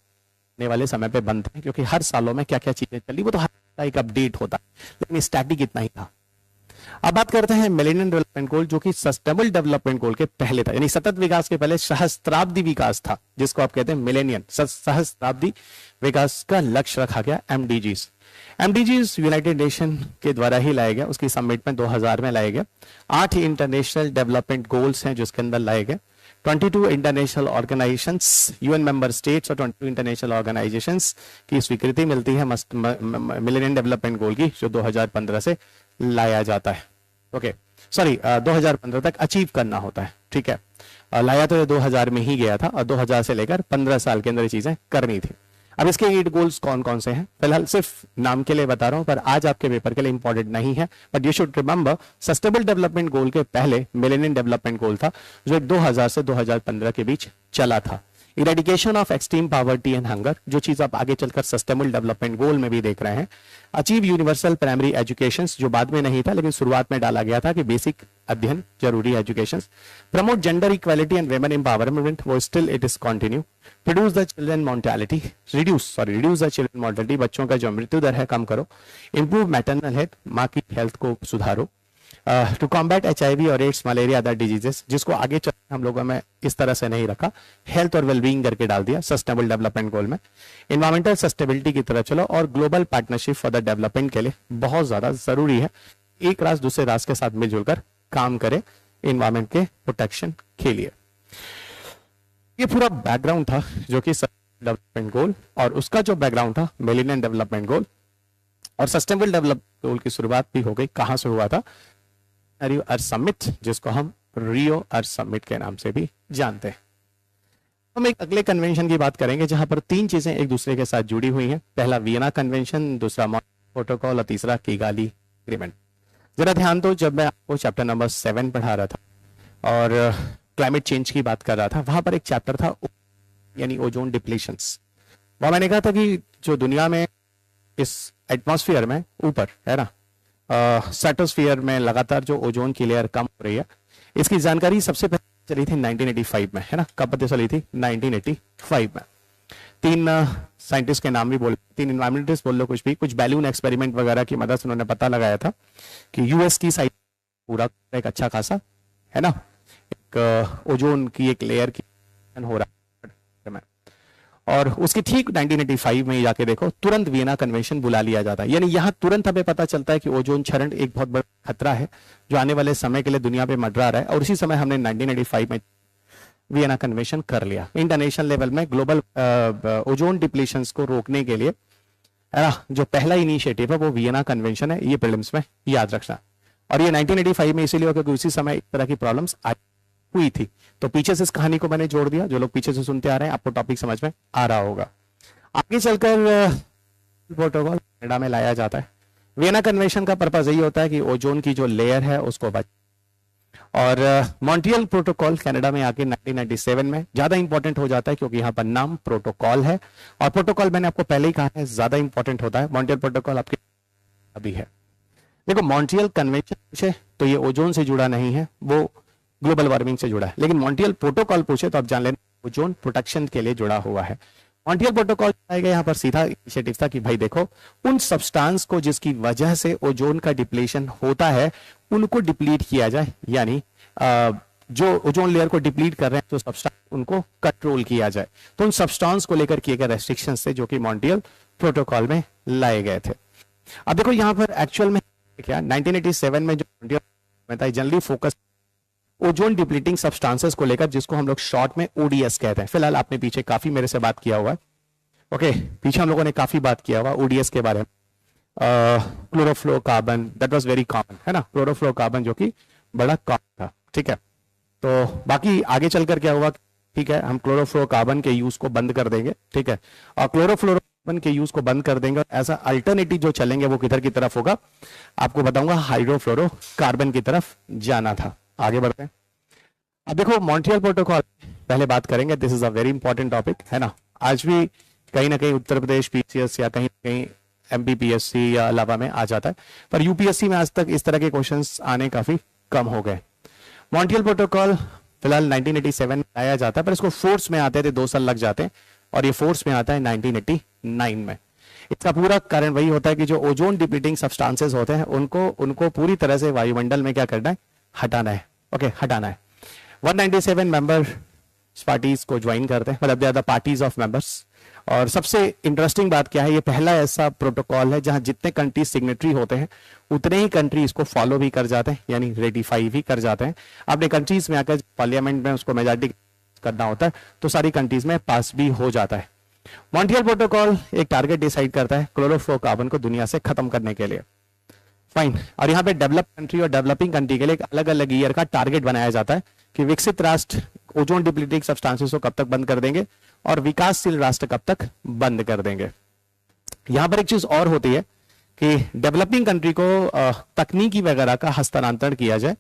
आने वाले समय पे बनते हैं, क्योंकि हर सालों में क्या क्या चीजें चली वो तो हर एक अपडेट होता है, लेकिन स्टैटिक इतना ही था। अब बात करते हैं मिलेनियम डेवलपमेंट गोल, जो कि सस्टेनेबल डेवलपमेंट गोल के पहले था, यानी सतत विकास के पहले सहस्त्राब्दी विकास था, जिसको आप कहते हैं मिलेनियम सहस्त्राब्दी विकास का लक्ष्य रखा गया, एमडीजीज। एमडीजीज यूनाइटेड नेशन के द्वारा ही लाया गया, उसकी समिट में 2000 में लाया गया। 8 इंटरनेशनल डेवलपमेंट गोल्स हैं जिसके अंदर लाए गए। 22 international organisations, UN member states और 22 इंटरनेशनल ऑर्गेनाइजेशंस की स्वीकृति मिलती है मिलेनियम डेवलपमेंट गोल की, जो 2015 से लाया जाता है। ओके, सॉरी 2015 तक अचीव करना होता है, ठीक है। लाया तो ये 2000 में ही गया था और 2000 से लेकर 15 साल के अंदर ये चीजें करनी थी। अब इसके 8 गोल्स कौन कौन से हैं, फिलहाल सिर्फ नाम के लिए बता रहा हूं, पर आज आपके पेपर के लिए इंपॉर्टेंट नहीं है। But you should remember, sustainable development गोल के पहले मिलेनियम डेवलपमेंट गोल था, जो 2000 से 2015 के बीच चला था। Eradication of extreme poverty and hunger, जो चीज आप आगे चलकर सस्टेनेबल डेवलपमेंट गोल में भी देख रहे हैं। अचीव यूनिवर्सल प्राइमरी एजुकेशन, जो बाद में नहीं था लेकिन शुरुआत में डाला गया था कि बेसिक अध्ययन जरूरी education. Promote gender equality and women empowerment, वो still it is continue. Reduce the children mortality, reduce the children mortality, बच्चों का जो मृत्यु दर है कम करो। इंप्रूव मैटरनल हेल्थ, माँ की हेल्थ को सुधारो। टू कॉम्बैट HIV और एड्स, मलेरिया, अदर डिजीजेस, जिसको आगे चल हम लोगों में इस तरह से नहीं रखा, हेल्थ और वेलबींग करके डाल दिया सस्टेनेबल डेवलपमेंट गोल में। इन्वायरमेंटल सस्टेनेबिलिटी की तरफ चलो, और global partnership for the development के लिए बहुत ज्यादा जरूरी है एक राष्ट्र दूसरे राष्ट्र के साथ मिलजुल कर काम करे इन्वायरमेंट के प्रोटेक्शन के लिए। ये पूरा बैकग्राउंड था जो कि डेवलपमेंट गोल, और उसका जो बैकग्राउंड था मिलेनियम डेवलपमेंट गोल। और सस्टेनेबल डेवलपमेंट गोल की शुरुआत भी हो गई, कहां से हुआ था, रियो अर्थ समिट, जिसको हम रियो अर्थ समिट के नाम से भी जानते हैं। हम एक अगले कन्वेंशन की बात करेंगे जहां पर 3 चीजें एक दूसरे के साथ जुड़ी हुई हैं। पहला वियना कन्वेंशन, दूसरा मॉन्ट्रियल प्रोटोकॉल और तीसरा किगाली एग्रीमेंट। जरा ध्यान दो, जब मैं आपको चैप्टर नंबर 7 पढ़ा रहा था और क्लाइमेट चेंज की बात कर रहा था, वहां पर एक चैप्टर था यानी ओजोन डिप्लीशंस। वहां मैंने कहा था कि जो दुनिया में इस एटमॉस्फेयर में ऊपर है ना, स्ट्रेटोस्फीयर में लगातार जो ओजोन की लेयर कम हो रही है, इसकी जानकारी सबसे पहले चली थी 1985 में, है ना। कब पता चली थी? 1985 में। 3 साइंटिस्ट के नाम भी बोले, 3 इन्वायरमेंटलिस्ट बोल लो, कुछ भी, कुछ बैलून एक्सपेरिमेंट वगैरह की मदद से उन्होंने पता लगाया था कि यूएस की साइड पूरा एक अच्छा खासा है ना, एक ओजोन की एक लेयर की हो रहा है, और उसकी ठीक 1985 में जाके देखो, तुरंत वियना कन्वेंशन बुला लिया जाता है। यानी यहां तुरंत हमें पता चलता है कि ओजोन क्षरण एक बहुत बड़ा खतरा है जो आने वाले समय के लिए दुनिया पे मंडरा रहा है, और उसी समय हमने 1985 में वियना कन्वेंशन कर लिया। इंटरनेशनल लेवल में ग्लोबल ओजोन डिप्लीशंस को रोकने के लिए, है ना, जो पहला इनिशिएटिव है वो वियना कन्वेंशन है, ये प्रीलिम्स में याद रखना। और ये 1985 में इसीलिए क्योंकि उसी समय इस तरह की प्रॉब्लम्स हुई थी। तो पीछे से इस कहानी को मैंने जोड़ दिया, जो लोग पीछे से सुनते आ रहे हैं आपको टॉपिक समझ में आ रहा होगा। आगे चलकर प्रोटोकॉल कनाडा में लाया जाता है। वियना कन्वेंशन का पर्पस यही होता है कि ओजोन की जो लेयर है उसको बच, और मॉन्ट्रियल प्रोटोकॉल कनाडा में आके 1997 में ज्यादा इंपॉर्टेंट हो जाता है, क्योंकि यहाँ पर नाम प्रोटोकॉल है, और प्रोटोकॉल मैंने आपको पहले ही कहा है ज्यादा इंपॉर्टेंट होता है। मॉन्ट्रियल प्रोटोकॉल आपके अभी है। देखो, मॉन्ट्रियल कन्वेंशन पूछे तो ये ओजोन से जुड़ा नहीं है, वो ग्लोबल वार्मिंग से जुड़ा है। लेकिन मॉन्ट्रियल प्रोटोकॉल पूछे तो आप जान लेना ओजोन प्रोटेक्शन के लिए जुड़ा हुआ है। मॉन्ट्रियल प्रोटोकॉल आएगा, यहाँ पर सीधा इनिशिएटिव था कि भाई देखो, उन सब्सटेंस को जिसकी वजह से ओजोन का डिप्लीशन होता है उनको डिप्लीट किया जाए, यानी जो ओजोन लेयर को डिप्लीट कर रहे हैं तो सब्सटेंस उनको कंट्रोल किया जाए। तो उन सब्सटेंस को लेकर किए गए रेस्ट्रिक्शन से जो कि मॉन्ट्रियल प्रोटोकॉल में लाए गए थे। अब देखो यहाँ पर एक्चुअल में क्या 1987 में जो Montreal generally focus ozone depleting substances को लेकर, जिसको हम लोग शॉर्ट में ओडीएस कहते हैं। फिलहाल आपने पीछे काफी मेरे से बात किया हुआ है, ओके, पीछे हम लोगों ने काफी बात किया हुआ ओडीएस के बारे में। Chlorofluorocarbon, that was very common, है ना, क्लोरोफ्लोरोकार्बन जो कि बड़ा कॉमन था, ठीक है। तो बाकी आगे चलकर क्या हुआ, ठीक है, हम क्लोरोफ्लोरोकार्बन के यूज को बंद कर देंगे, ठीक है, और क्लोरोफ्लोरोकार्बन के यूज को बंद कर देंगे और ऐसा अल्टरनेटिव जो चलेंगे वो किधर की तरफ होगा, आपको बताऊंगा हाइड्रोफ्लोरोकार्बन की तरफ जाना था। आगे बढ़ते हैं। अब देखो मॉन्ट्रियल प्रोटोकॉल पहले बात करेंगे, this is a very important topic, है ना। आज भी कहीं ना कहीं उत्तर प्रदेश पीसीएस या कहीं कहीं एमपीपीएससी या अलावा में आ जाता है, पर यूपीएससी में आज तक इस तरह के क्वेश्चंस आने काफी कम हो गए। मॉन्ट्रियल प्रोटोकॉल फिलहाल 1987 में लाया जाता है, पर इसको फोर्स में आते थे 2 साल लग जाते हैं, और ये फोर्स में आता है 1989 में। इसका पूरा कारण वही होता है कि जो ओजोन डिप्लीटिंग सब्सटेंसेस होते हैं उनको पूरी तरह से वायुमंडल में क्या करना है, हटाना है। ओके, हटाना है। 197 मेंबर पार्टीज को ज्वाइन करते हैं, मतलब they are the parties of members. और सबसे इंटरेस्टिंग बात क्या है, ये पहला ऐसा प्रोटोकॉल है जहां जितने कंट्री सिग्नेटरी होते हैं उतने ही कंट्री इसको फॉलो भी कर जाते हैं, यानी रेटिफाई भी कर जाते हैं। अपने कंट्रीज में आकर पार्लियामेंट में उसको मेजॉरिटी करना होता है तो सारी कंट्रीज में पास भी हो जाता है। मॉन्ट्रियल प्रोटोकॉल एक टारगेट डिसाइड करता है क्लोरोफ्लोरोकार्बन को दुनिया से खत्म करने के लिए। फाइन। और यहाँ पे डेवलप कंट्री और डेवलपिंग कंट्री के लिए एक अलग अलग ईयर का टारगेट बनाया जाता है कि विकसित राष्ट्र ओजोन डिप्लीटिंग सब्सटेंसेस को कब तक बंद कर देंगे और विकासशील राष्ट्र कब तक बंद कर देंगे। यहां पर एक चीज और होती है कि डेवलपिंग कंट्री को तकनीकी वगैरह का हस्तांतरण किया जाए,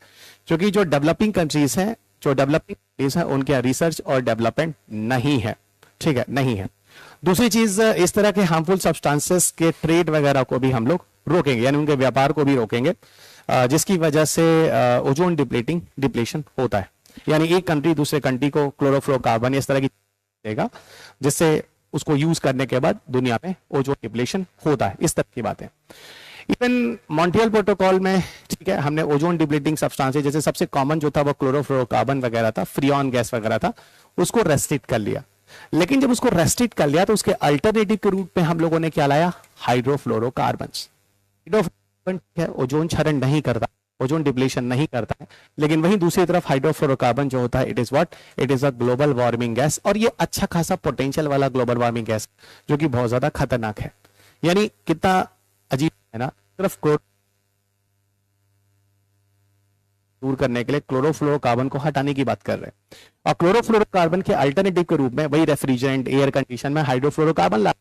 क्योंकि जो डेवलपिंग कंट्रीज हैं, जो डेवलपिंग कंट्रीज हैं उनके रिसर्च और डेवलपमेंट नहीं है, ठीक है, नहीं है। दूसरी चीज, इस तरह के हार्मफुल सब्सटेंसेस के ट्रेड वगैरह को भी हम लोग रोकेंगे, यानी उनके व्यापार को भी रोकेंगे, जिसकी वजह से ओजोन डिप्लीशन होता है, यानी एक कंट्री दूसरे कंट्री को क्लोरोफ्लोरोकार्बन इस तरह की देगा जिससे उसको यूज करने के बाद दुनिया में ओजोन डिप्लीशन होता है। इस तरह की बात है। इवन मॉन्ट्रियल प्रोटोकॉल में, ठीक है, हमने ओजोन डिप्लीटिंग सब्सटेंसेस जैसे सबसे कॉमन जो था वो क्लोरोफ्लोरोकार्बन वगैरह था, फ्रियॉन गैस वगैरह था, उसको रेस्ट्रिक्ट कर लिया। लेकिन जब उसको रेस्ट्रिक्ट कर लिया तो उसके अल्टरनेटिव के रूप में हम लोगों ने क्या लाया, हाइड्रोफ्लोरोकार्बन। ओजोन क्षरण नहीं करता, ओजोन डिप्लीशन नहीं करता है, लेकिन वहीं दूसरी तरफ हाइड्रोफ्लोरोकार्बन जो होता है, it is what, it is a global warming gas, और ये अच्छा खासा पोटेंशियल वाला ग्लोबल वार्मिंग गैस जो कि बहुत ज्यादा खतरनाक है। यानी कितना अजीब है ना, सिर्फ दूर करने के लिए क्लोरोफ्लोरोकार्बन को हटाने की बात कर रहे हैं, और क्लोरोफ्लोरोकार्बन के अल्टरनेटिव के रूप में वही रेफ्रिजरेंट, एयर कंडीशन में हाइड्रोफ्लोरोकार्बन ला,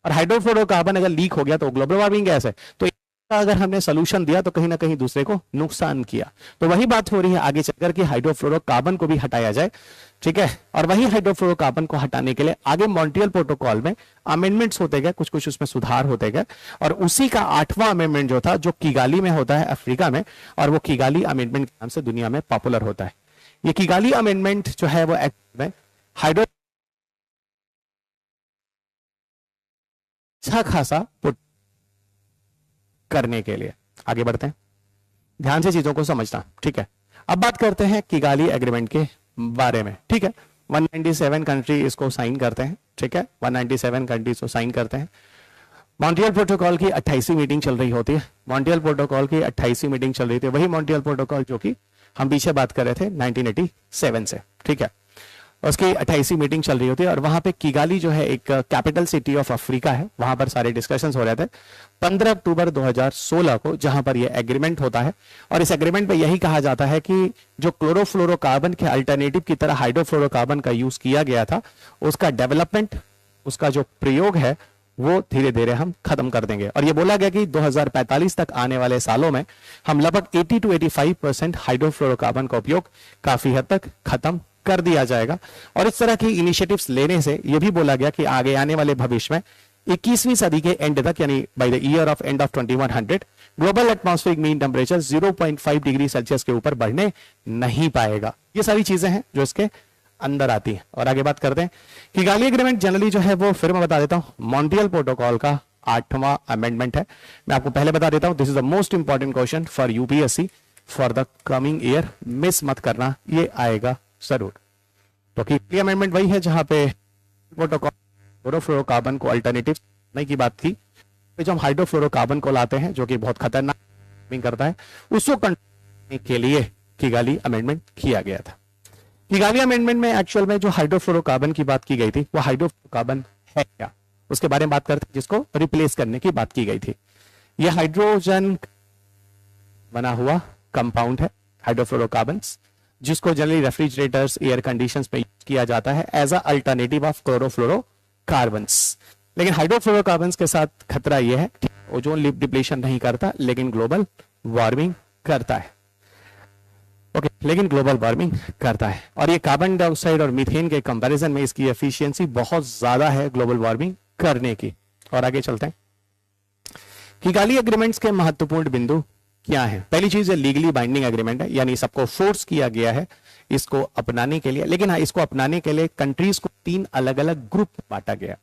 और हाइड्रोफ्लोरोकार्बन अगर लीक हो गया तो ग्लोबल वार्मिंग गैस है, तो अगर हमने सोल्यूशन दिया तो कहीं ना कहीं दूसरे को नुकसान किया। तो वही बात हो रही है आगे चलकर कि हाइड्रोफ्लोरोकार्बन को भी हटाया जाए, ठीक है। और वही हाइड्रोफ्लोरोकार्बन को हटाने के लिए आगे मॉन्ट्रियल प्रोटोकॉल में अमेंडमेंट्स होते गए, कुछ कुछ उसमें सुधार होते गए, और उसी का 8वां अमेंडमेंट जो था, जो किगाली में होता है अफ्रीका में, और वो किगाली अमेंडमेंट के नाम से दुनिया में पॉपुलर होता है। ये किगाली अमेंडमेंट जो है वो एक्ट में हाइड्रो अच्छा खासा करने के लिए। आगे बढ़ते हैं, ध्यान से चीजों को समझना, ठीक है। अब बात करते हैं किगाली एग्रीमेंट के बारे में, ठीक है। 197 कंट्री इसको साइन करते हैं, ठीक है, 197 कंट्री इसको साइन करते हैं। मॉन्ट्रियल प्रोटोकॉल की 28वीं मीटिंग चल रही होती है, मॉन्ट्रियल प्रोटोकॉल की 28वीं मीटिंग चल रही थी, वही मॉन्ट्रियल प्रोटोकॉल जो कि हम पीछे बात कर रहे थे 1987 से, ठीक है। उसकी 28वीं मीटिंग चल रही होती है, और वहां पे किगाली जो है एक कैपिटल सिटी ऑफ अफ्रीका है, वहां पर सारे डिस्कशंस हो रहे थे 15 अक्टूबर 2016 को, जहां पर यह एग्रीमेंट होता है। और इस एग्रीमेंट में यही कहा जाता है कि जो क्लोरोफ्लोरोकार्बन के अल्टरनेटिव की तरह हाइड्रोफ्लोरोकार्बन का यूज किया गया था, उसका डेवलपमेंट, उसका जो प्रयोग है वो धीरे धीरे हम खत्म कर देंगे। और ये बोला गया कि 2045 तक आने वाले सालों में हम लगभग 80 to 85% हाइड्रोफ्लोरोकार्बन का उपयोग काफी हद तक खत्म कर दिया जाएगा। और इस तरह की इनिशिएटिव्स लेने से यह भी बोला गया कि आगे आने वाले भविष्य में 21वीं सदी के एंड तक, यानी by the year of end of 2100, global atmospheric mean temperature 0.5 degree Celsius के ऊपर बढ़ने नहीं पाएगा। ये सारी चीजें हैं जो इसके अंदर आती है। और आगे बात करते हैं, किगाली एग्रीमेंट जनरली जो है वो, फिर मैं बता देता हूं, मॉन्ट्रियल प्रोटोकॉल का 8वां अमेंडमेंट है। मैं आपको पहले बता देता हूं, this is the most important question for UPSC for the coming year, miss मत करना, ये आएगा जरूर। तो किगाली अमेंडमेंट वही है जहां पे प्रोटोकॉल क्लोरोफ्लोरोकार्बन को अल्टरनेटिव नहीं की बात थी, जो हम हाइड्रोफ्लोरोकार्बन को लाते हैं जो कि बहुत खतरनाक करता है, उसको कंट्रोल के लिए किगाली अमेंडमेंट किया गया था। किगाली अमेंडमेंट में एक्चुअल में जो हाइड्रोफ्लोरोकार्बन की बात की गई थी, वो हाइड्रोफ्लोरोकार्बन है क्या, उसके बारे में बात करते हैं, जिसको रिप्लेस करने की बात की गई थी। यह हाइड्रोजन बना हुआ कंपाउंड है हाइड्रोफ्लोरोकार्बन, जिसको जनरली रेफ्रिजरेटर्स, एयर कंडीशंस में यूज किया जाता है as a alternative of chlorofluorocarbons. लेकिन हाइड्रोफ्लोरोकार्बन्स के साथ खतरा यह है, ओजोन डिप्लीशन नहीं करता लेकिन ग्लोबल वार्मिंग करता है। ओके, लेकिन ग्लोबल वार्मिंग करता है, और ये कार्बन डाइऑक्साइड और मीथेन के कंपैरिजन में इसकी एफिशिएंसी बहुत ज्यादा है ग्लोबल वार्मिंग करने की। और आगे चलते हैं, किगाली एग्रीमेंट्स के महत्वपूर्ण बिंदु क्या है। पहली चीज है लीगली बाइंडिंग एग्रीमेंट है, यानी सबको फोर्स किया गया है इसको अपनाने के लिए। लेकिन हाँ, इसको अपनाने के लिए कंट्रीज को 3 अलग अलग ग्रुप में बांटा गया।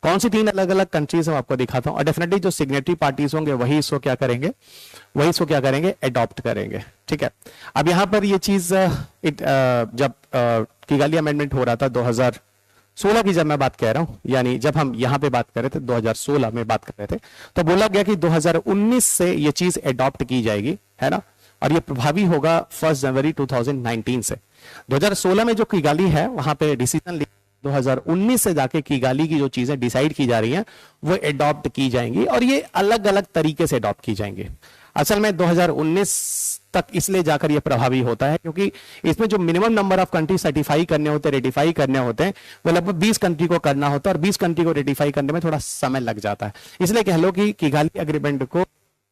कौन सी 3 अलग अलग कंट्रीज हम आपको दिखाता हूं, और डेफिनेटली जो सिग्नेटरी पार्टीज होंगे वही इसको क्या करेंगे, एडॉप्ट करेंगे। ठीक है, अब यहां पर ये चीज जब किगाली अमेंडमेंट हो रहा था 2016 की, जब मैं बात कह रहा हूं, यानी जब हम यहां पे बात कर रहे थे 2016 में बात कर रहे थे, तो बोला गया कि 2019 से ये चीज एडॉप्ट की जाएगी, है ना, और ये प्रभावी होगा 1 जनवरी 2019 से। 2016 में जो किगाली है वहां पे डिसीजन 2019 से जाके किगाली की जो चीजें डिसाइड की जा रही हैं वो एडॉप्ट की जाएंगी, और ये अलग अलग तरीके से एडॉप्ट की जाएंगी। असल में 2019 तक इसलिए जाकर ये प्रभावी होता है क्योंकि इसमें जो minimum number of country certify करने होते हैं, रेटिफाई करने होते हैं, वो लगभग 20 कंट्री को करना होता है, और 20 कंट्री को रेटिफाई करने में थोड़ा समय लग जाता है। इसलिए कह लो कि किगाली एग्रीमेंट को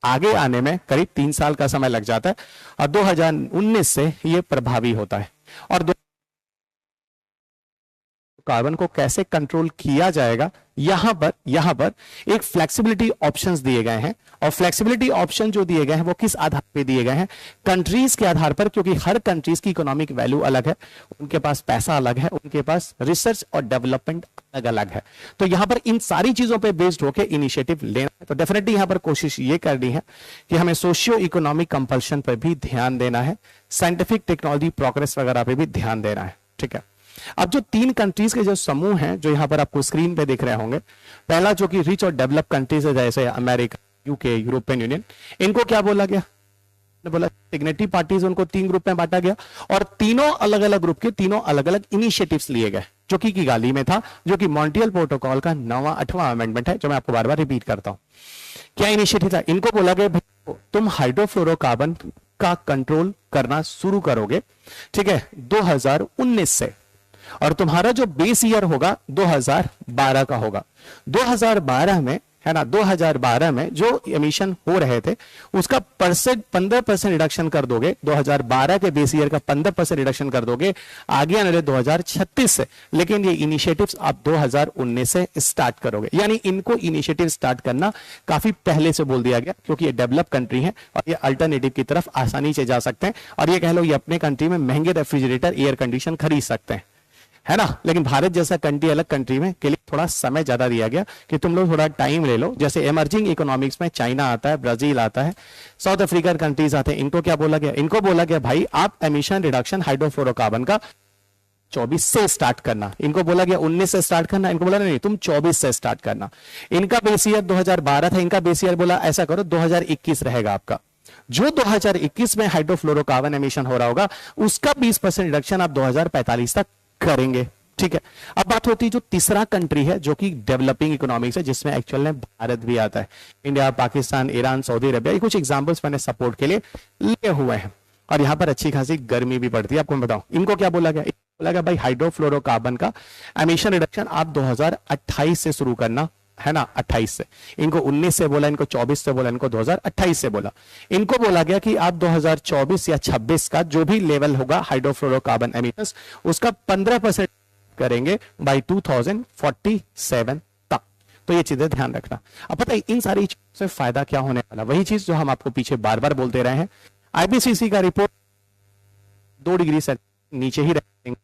आगे आने में करीब 3 साल का समय लग जाता है, और 2019 से ये प्रभावी होता है। और कार्बन को कैसे कंट्रोल किया जाएगा, यहां पर एक फ्लेक्सिबिलिटी ऑप्शंस दिए गए हैं, और फ्लेक्सिबिलिटी ऑप्शन जो दिए गए हैं वो किस आधार पे दिए गए हैं, कंट्रीज के आधार पर, क्योंकि हर कंट्रीज की इकोनॉमिक वैल्यू अलग है, उनके पास पैसा अलग है, उनके पास रिसर्च और डेवलपमेंट अलग अलग है। तो यहां पर इन सारी चीजों पे बेस्ड होकर इनिशिएटिव लेना है। तो डेफिनेटली यहां पर कोशिश ये करनी है कि हमें सोशियो इकोनॉमिक कंपल्शन पर भी ध्यान देना है, साइंटिफिक टेक्नोलॉजी प्रोग्रेस वगैरह पे भी ध्यान देना है। ठीक है, अब जो 3 कंट्रीज के जो समूह हैं जो यहां पर आपको स्क्रीन पे दिख रहे होंगे, पहला जो कि रिच और डेवलप कंट्रीज है जैसे अमेरिका, यूके, यूरोपियन यूनियन, इनको क्या बोला गया, बोला सिग्नेटरी पार्टीज, उनको 3 ग्रुप में बांटा गया, और तीनों अलग अलग ग्रुप के तीनों अलग अलग इनिशिएटिव्स लिए गए, जो कि किगाली में था, जो कि मॉन्ट्रियल प्रोटोकॉल का 9वां 8वां अमेंडमेंट है, जो मैं आपको बार बार रिपीट करता हूं। क्या इनिशिएटिव था, इनको बोला गया भाई तुम हाइड्रोफ्लोरोकार्बन का कंट्रोल करना शुरू करोगे, ठीक है, 2019 से, और तुम्हारा जो बेस ईयर होगा 2012 का होगा। 2012 में, है ना, 2012 में जो एमिशन हो रहे थे उसका 15% रिडक्शन कर दोगे, 2012 के बेस ईयर का 15% रिडक्शन कर दोगे, आगे आने वाले 2036 से। लेकिन ये इनिशिएटिव्स आप 2019 से स्टार्ट करोगे, यानी इनको इनिशिएटिव स्टार्ट करना काफी पहले से बोल दिया गया, क्योंकि ये डेवलप कंट्री है और ये अल्टरनेटिव की तरफ आसानी से जा सकते हैं, और ये कह लो ये अपने कंट्री में महंगे रेफ्रिजरेटर, एयर कंडीशन खरीद सकते हैं, है ना। लेकिन भारत जैसा कंट्री, अलग कंट्री में के लिए थोड़ा समय ज्यादा दिया गया कि तुम लोग थोड़ा टाइम ले लो। जैसे इमर्जिंग इकोनॉमिक्स में चाइना आता है, ब्राजील आता है, साउथ अफ्रीकन कंट्रीज आते हैं, इनको क्या बोला गया, इनको बोला गया भाई आप एमिशन रिडक्शन हाइड्रोफ्लोरोकार्बन का 24 से स्टार्ट करना, इनको बोला गया 19 से स्टार्ट करना, इनको बोला नहीं तुम 24 से स्टार्ट करना। इनका बेस ईयर 2012 था, इनका बेस ईयर बोला ऐसा करो 2021 रहेगा आपका। जो 2021 में हाइड्रोफ्लोरोकार्बन एमिशन हो रहा होगा उसका 20% रिडक्शन आप 2045 तक करेंगे। ठीक है, अब बात होती है जो तीसरा कंट्री है जो कि डेवलपिंग इकोनॉमिक्स है, जिसमें एक्चुअल में भारत भी आता है। India, Pakistan, Iran, Saudi Arabia, ये कुछ एग्जांपल्स मैंने सपोर्ट के लिए लिए हुए हैं, और यहां पर अच्छी खासी गर्मी भी पड़ती है। आपको मैं बताऊं इनको क्या बोला गया, बोला गया भाई हाइड्रोफ्लोरोकार्बन का एमिशन रिडक्शन आप 2028 से शुरू करना, है ना, 28 से। इनको 19 से बोला, इनको 24 से बोला, इनको 2028 से बोला। इनको बोला गया कि आप 2024 या 26 का जो भी लेवल होगा हाइड्रोफ्लोरोकार्बन एमिशंस उसका 15% करेंगे बाय 2047 तक। तो ये चीजें ध्यान रखना। अब पता है इन सारी चीजों से फायदा क्या होने वाला, वही चीज जो हम आपको पीछे बार बार बोलते रहे हैं। आईपीसीसी का रिपोर्ट 2 डिग्री से नीचे ही रहेंगे।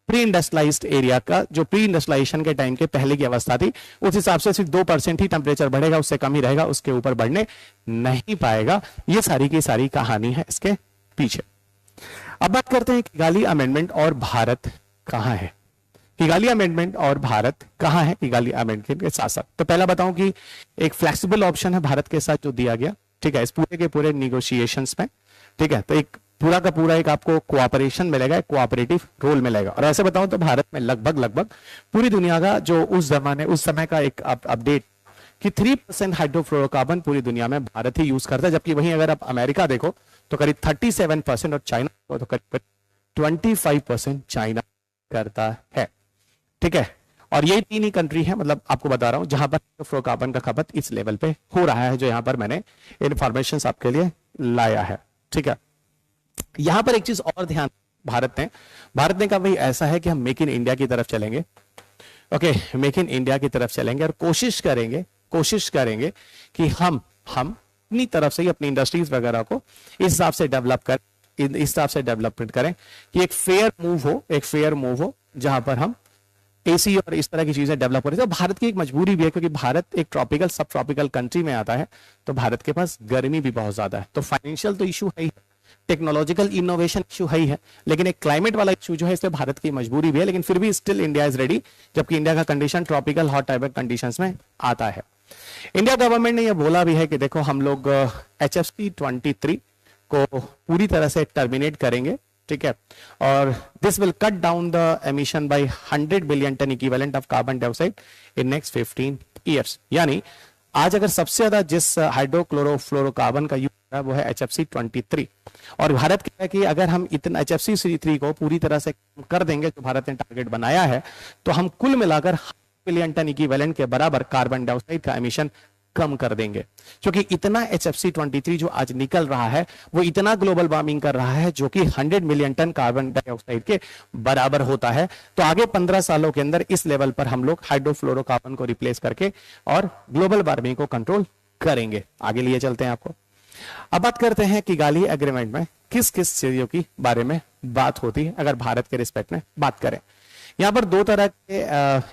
प्री इंडस्ट्रियलाइज्ड एरिया का जो प्री इंडस्ट्रियलाइजेशन के टाइम के पहले की अवस्था थी उस हिसाब से सिर्फ 2% ही टेम्परेचर बढ़ेगा, उससे कम ही रहेगा, उसके ऊपर बढ़ने नहीं पाएगा। ये सारी की सारी कहानी है इसके पीछे। अब बात करते हैं किगाली अमेंडमेंट और भारत कहां है। किगाली अमेंडमेंट और भारत कहां है किगाली अमेंडमेंट के साथ साथ। तो पहला बताऊं कि एक फ्लेक्सिबल ऑप्शन है भारत के साथ जो दिया गया, ठीक है, इस पूरे के पूरे निगोशिएशंस में, ठीक है। तो एक पूरा का पूरा एक आपको कोऑपरेशन मिलेगा, कोऑपरेटिव रोल मिलेगा। और ऐसे बताऊं तो भारत में लगभग पूरी दुनिया का जो उस समय का एक अपडेट कि 3% हाइड्रोफ्लोरोकार्बन पूरी दुनिया में भारत ही यूज करता है, जबकि वहीं अगर आप अमेरिका देखो तो करीब 37% और चाइना तो करीब 25% चाइना करता है। ठीक है, और ये तीन ही कंट्री है, मतलब आपको बता रहा हूं जहां पर फ्लोरोकार्बन का खपत इस लेवल पे हो रहा है, जो यहां पर मैंने इंफॉर्मेशन आपके लिए लाया है। ठीक है, यहां पर एक चीज और ध्यान, भारत ने कहा भाई ऐसा है कि हम मेक इन इंडिया की तरफ चलेंगे। ओके, मेक इन इंडिया की तरफ चलेंगे और कोशिश करेंगे कि हम अपनी तरफ से ही अपनी इंडस्ट्रीज वगैरह को इस हिसाब से डेवलप कर, इस हिसाब से डेवलपमेंट करें कि एक फेयर मूव हो जहां पर हम एसी और इस तरह की चीजें डेवलप करें। तो भारत की एक मजबूरी भी है, क्योंकि भारत एक ट्रॉपिकल सब ट्रॉपिकल कंट्री में आता है, तो भारत के पास गर्मी भी बहुत ज्यादा है। तो फाइनेंशियल तो इशू है ही, टेक्नोलॉजिकल इनोवेशन इशू है ही है, लेकिन एक क्लाइमेट वाला इशू जो है, इसलिए भारत की मजबूरी भी है, लेकिन फिर भी स्टिल इंडिया इज रेडी, जबकि इंडिया का condition tropical hot type conditions में आता है। इंडिया गवर्नमेंट ने यह बोला भी है कि देखो हम लोग HFC 23 को पूरी तरह से टर्मिनेट करेंगे। ठीक है, और this will cut down the emission by 100 billion ton equivalent of carbon dioxide in next 15 years. यानी आज अगर सबसे ज्यादा जिस हाइड्रोक्लोरोफ्लोरोकार्बन का यूज हो रहा है वो है HFC 23, और भारत कहता है कि अगर हम इतना HFC 3 को पूरी तरह से कर देंगे, जो भारत ने टारगेट बनाया है, तो हम कुल मिलाकर बिलियन टन इक्विवेलेंट के बराबर कार्बन डाइऑक्साइड का एमिशन कम कर देंगे। क्योंकि इतना HFC 23 जो आज निकल रहा है वो इतना ग्लोबल वार्मिंग कर रहा है, जो कि 100 मिलियन टन कार्बन डाइऑक्साइड के बराबर होता है। तो आगे 15 सालों के अंदर इस लेवल पर हम लोग हाइड्रोफ्लोरोकार्बन को रिप्लेस करके और ग्लोबल वार्मिंग को कंट्रोल करेंगे। आगे लिए चलते हैं आपको। अब बात करते हैं किगाली एग्रीमेंट में किस किस चीजों की बारे में बात होती है, अगर भारत के रिस्पेक्ट में बात करें। यहां पर दो तरह के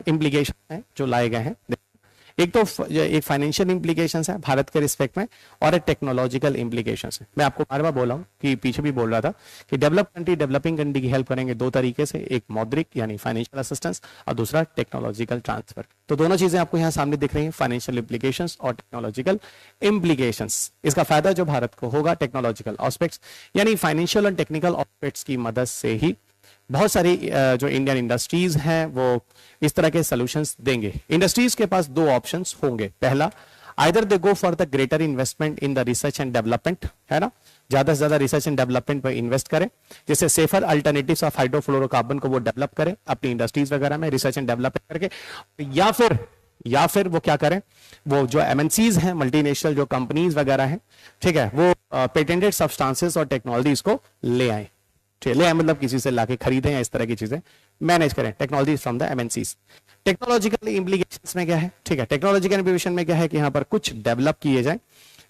इंप्लीकेशन हैं जो लाए गए हैं। एक तो एक फाइनेंशियल इंप्लीकेशन है भारत के रिस्पेक्ट में, और एक टेक्नोलॉजिकल इंप्लीकेशन है। मैं आपको बार बार बोला हूं कि पीछे भी बोल रहा था कि डेवलप कंट्री डेवलपिंग कंट्री की हेल्प करेंगे दो तरीके से, एक मौद्रिक यानी फाइनेंशियल असिस्टेंस और दूसरा टेक्नोलॉजिकल ट्रांसफर। तो दोनों चीजें आपको यहां सामने दिख रही हैं, फाइनेंशियल इंप्लीकेशंस और टेक्नोलॉजिकल इंप्लीकेशंस। इसका फायदा जो भारत को होगा टेक्नोलॉजिकल एस्पेक्ट्स यानी फाइनेंशियल और टेक्निकल एस्पेक्ट्स की मदद से ही बहुत सारी जो इंडियन इंडस्ट्रीज हैं वो इस तरह के सॉल्यूशंस देंगे। इंडस्ट्रीज के पास दो ऑप्शंस होंगे। पहला, either they go for the greater investment in the research and development, है ना, ज्यादा से ज्यादा रिसर्च एंड डेवलपमेंट पर इन्वेस्ट करें, जिससे सेफर अल्टरनेटिव्स ऑफ हाइड्रोफ्लोरोकार्बन को वो डेवलप करें अपनी इंडस्ट्रीज वगैरह में रिसर्च एंड डेवलपमेंट करके, या फिर वो क्या करें, वो जो एमएनसीज हैं, मल्टीनेशनल जो कंपनीज वगैरह हैं, ठीक है, वो पेटेंटेड सब्सटेंसेस और टेक्नोलॉजीज को ले आए। ले आए मतलब किसी से लाके खरीदें या इस तरह की चीजें मैनेज करें, technology from the MNCs. Technological implications में क्या है, ठीक है, टेक्नोलॉजिकल इंप्लीकेशन में क्या है कि यहाँ पर कुछ डेवलप किए जाए।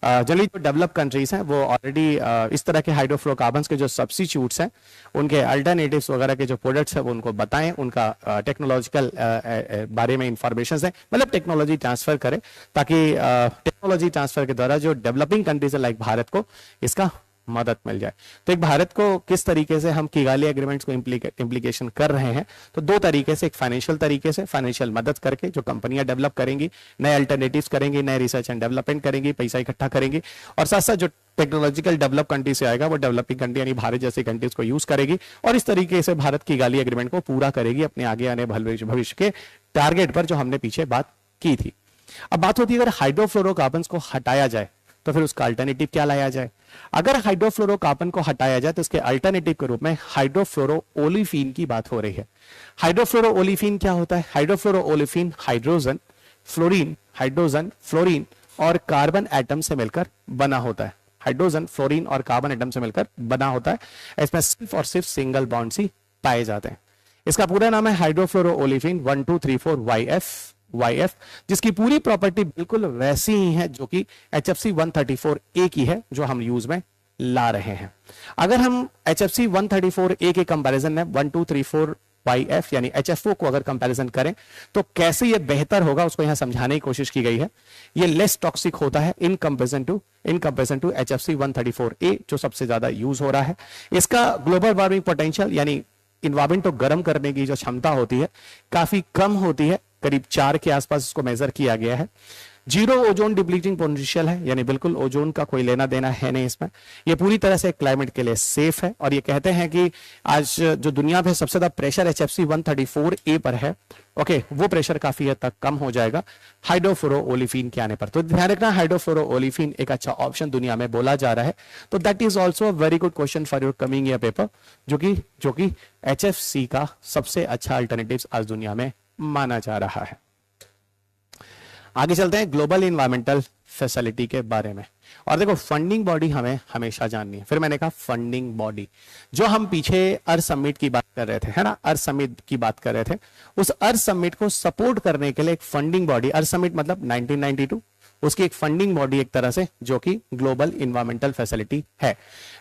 जनरली जो डेवलप कंट्रीज हैं वो ऑलरेडी इस तरह के हाइड्रोफ्लोरोकार्बन्स के जो सब्स्टिट्यूट्स हैं, उनके अल्टरनेटिव्स वगैरह के जो प्रोडक्ट्स हैं वो उनको बताएं, उनका टेक्नोलॉजिकल बारे में इंफॉर्मेशन है, मतलब टेक्नोलॉजी ट्रांसफर करें, ताकि टेक्नोलॉजी ट्रांसफर के द्वारा जो डेवलपिंग कंट्रीज है लाइक भारत को इसका मदद मिल जाए। तो एक भारत को किस तरीके से हम किगाली एग्रीमेंट्स को इंप्लीकेशन कर रहे हैं, तो दो तरीके से, एक फाइनेंशियल तरीके से, फाइनेंशियल मदद करके जो कंपनियां डेवलप करेंगी, नए अल्टरनेटिव्स करेंगी, नए रिसर्च एंड डेवलपमेंट करेंगी, पैसा इकट्ठा करेंगी, और साथ साथ जो टेक्नोलॉजिकल डेवलप कंट्री से आएगा वो डेवलपिंग कंट्री यानी भारत जैसी कंट्रीज को यूज करेगी, और इस तरीके से भारत किगाली एग्रीमेंट को पूरा करेगी अपने आगे आने भविष्य के टारगेट पर जो हमने पीछे बात की थी। अब बात होती है अगर हाइड्रोफ्लोरोकार्बन्स को हटाया जाए तो फिर उसका अल्टरनेटिव क्या लाया जाए। अगर हाइड्रोफ्लोरोकार्बन को हटाया जाए तो इसके अल्टरनेटिव के रूप में हाइड्रोफ्लोरोओलिफिन की बात हो रही है। हाइड्रोफ्लोरोओलिफिन क्या होता है? हाइड्रोफ्लोरोओलिफिन हाइड्रोजन, फ्लोरीन और कार्बन एटम से मिलकर बना होता है। हाइड्रोजन, फ्लोरीन और कार्बन एटम से मिलकर बना होता है। इसमें सिर्फ और सिर्फ सिंगल बॉन्ड्स ही पाए जाते हैं। इसका पूरा नाम है हाइड्रोफ्लोरोओलिफिन 1234YF, जिसकी पूरी प्रॉपर्टी बिल्कुल वैसी ही है जो कि HFC 134A की है जो हम यूज में ला रहे हैं। अगर हम HFC 134A के कंपैरिजन में 1234YF यानी HFO को अगर कंपैरिजन करें तो कैसे ये बेहतर होगा उसको यहां समझाने की कोशिश की गई है। ये लेस टॉक्सिक होता है in comparison to HFC 134A जो सबसे ज्यादा यूज हो रहा है। इसका ग्लोबल वार्मिंग पोटेंशियल यानी इन्वायरमेंट को गर्म करने की जो क्षमता होती है काफी कम होती है, करीब 4 के आसपास इसको मेजर किया गया है। जीरो ओजोन डिप्लीटिंग पोटेंशियल है, यानी बिल्कुल ओजोन का कोई लेना देना है नहीं इसमें। ये पूरी तरह से क्लाइमेट के लिए सेफ है, और ये कहते हैं कि आज जो दुनिया में सबसे ज्यादा प्रेशर HFC 134A पर है, ओके, वो प्रेशर काफी हद तक कम हो जाएगा हाइड्रोफ्लोरोओलिफिन के आने पर। तो ध्यान रखना, हाइड्रोफ्लोरोओलिफिन एक अच्छा ऑप्शन दुनिया में बोला जा रहा है। तो that is also a very good question for your coming year paper, जो कि HFC का सबसे अच्छा अल्टरनेटिव आज दुनिया में माना जा रहा है। आगे चलते हैं ग्लोबल इन्वायरमेंटल फैसिलिटी के बारे में। और देखो, फंडिंग बॉडी हमें हमेशा जाननी है। फिर मैंने कहा फंडिंग बॉडी, जो हम पीछे अर्थ समिट की बात कर रहे थे, है ना, अर्थ समिट की बात कर रहे थे, उस अर्थ समिट को सपोर्ट करने के लिए एक फंडिंग बॉडी, अर्थ समिट मतलब 1992, उसकी एक फंडिंग बॉडी एक तरह से, जो कि ग्लोबल इन्वायरमेंटल फैसिलिटी है।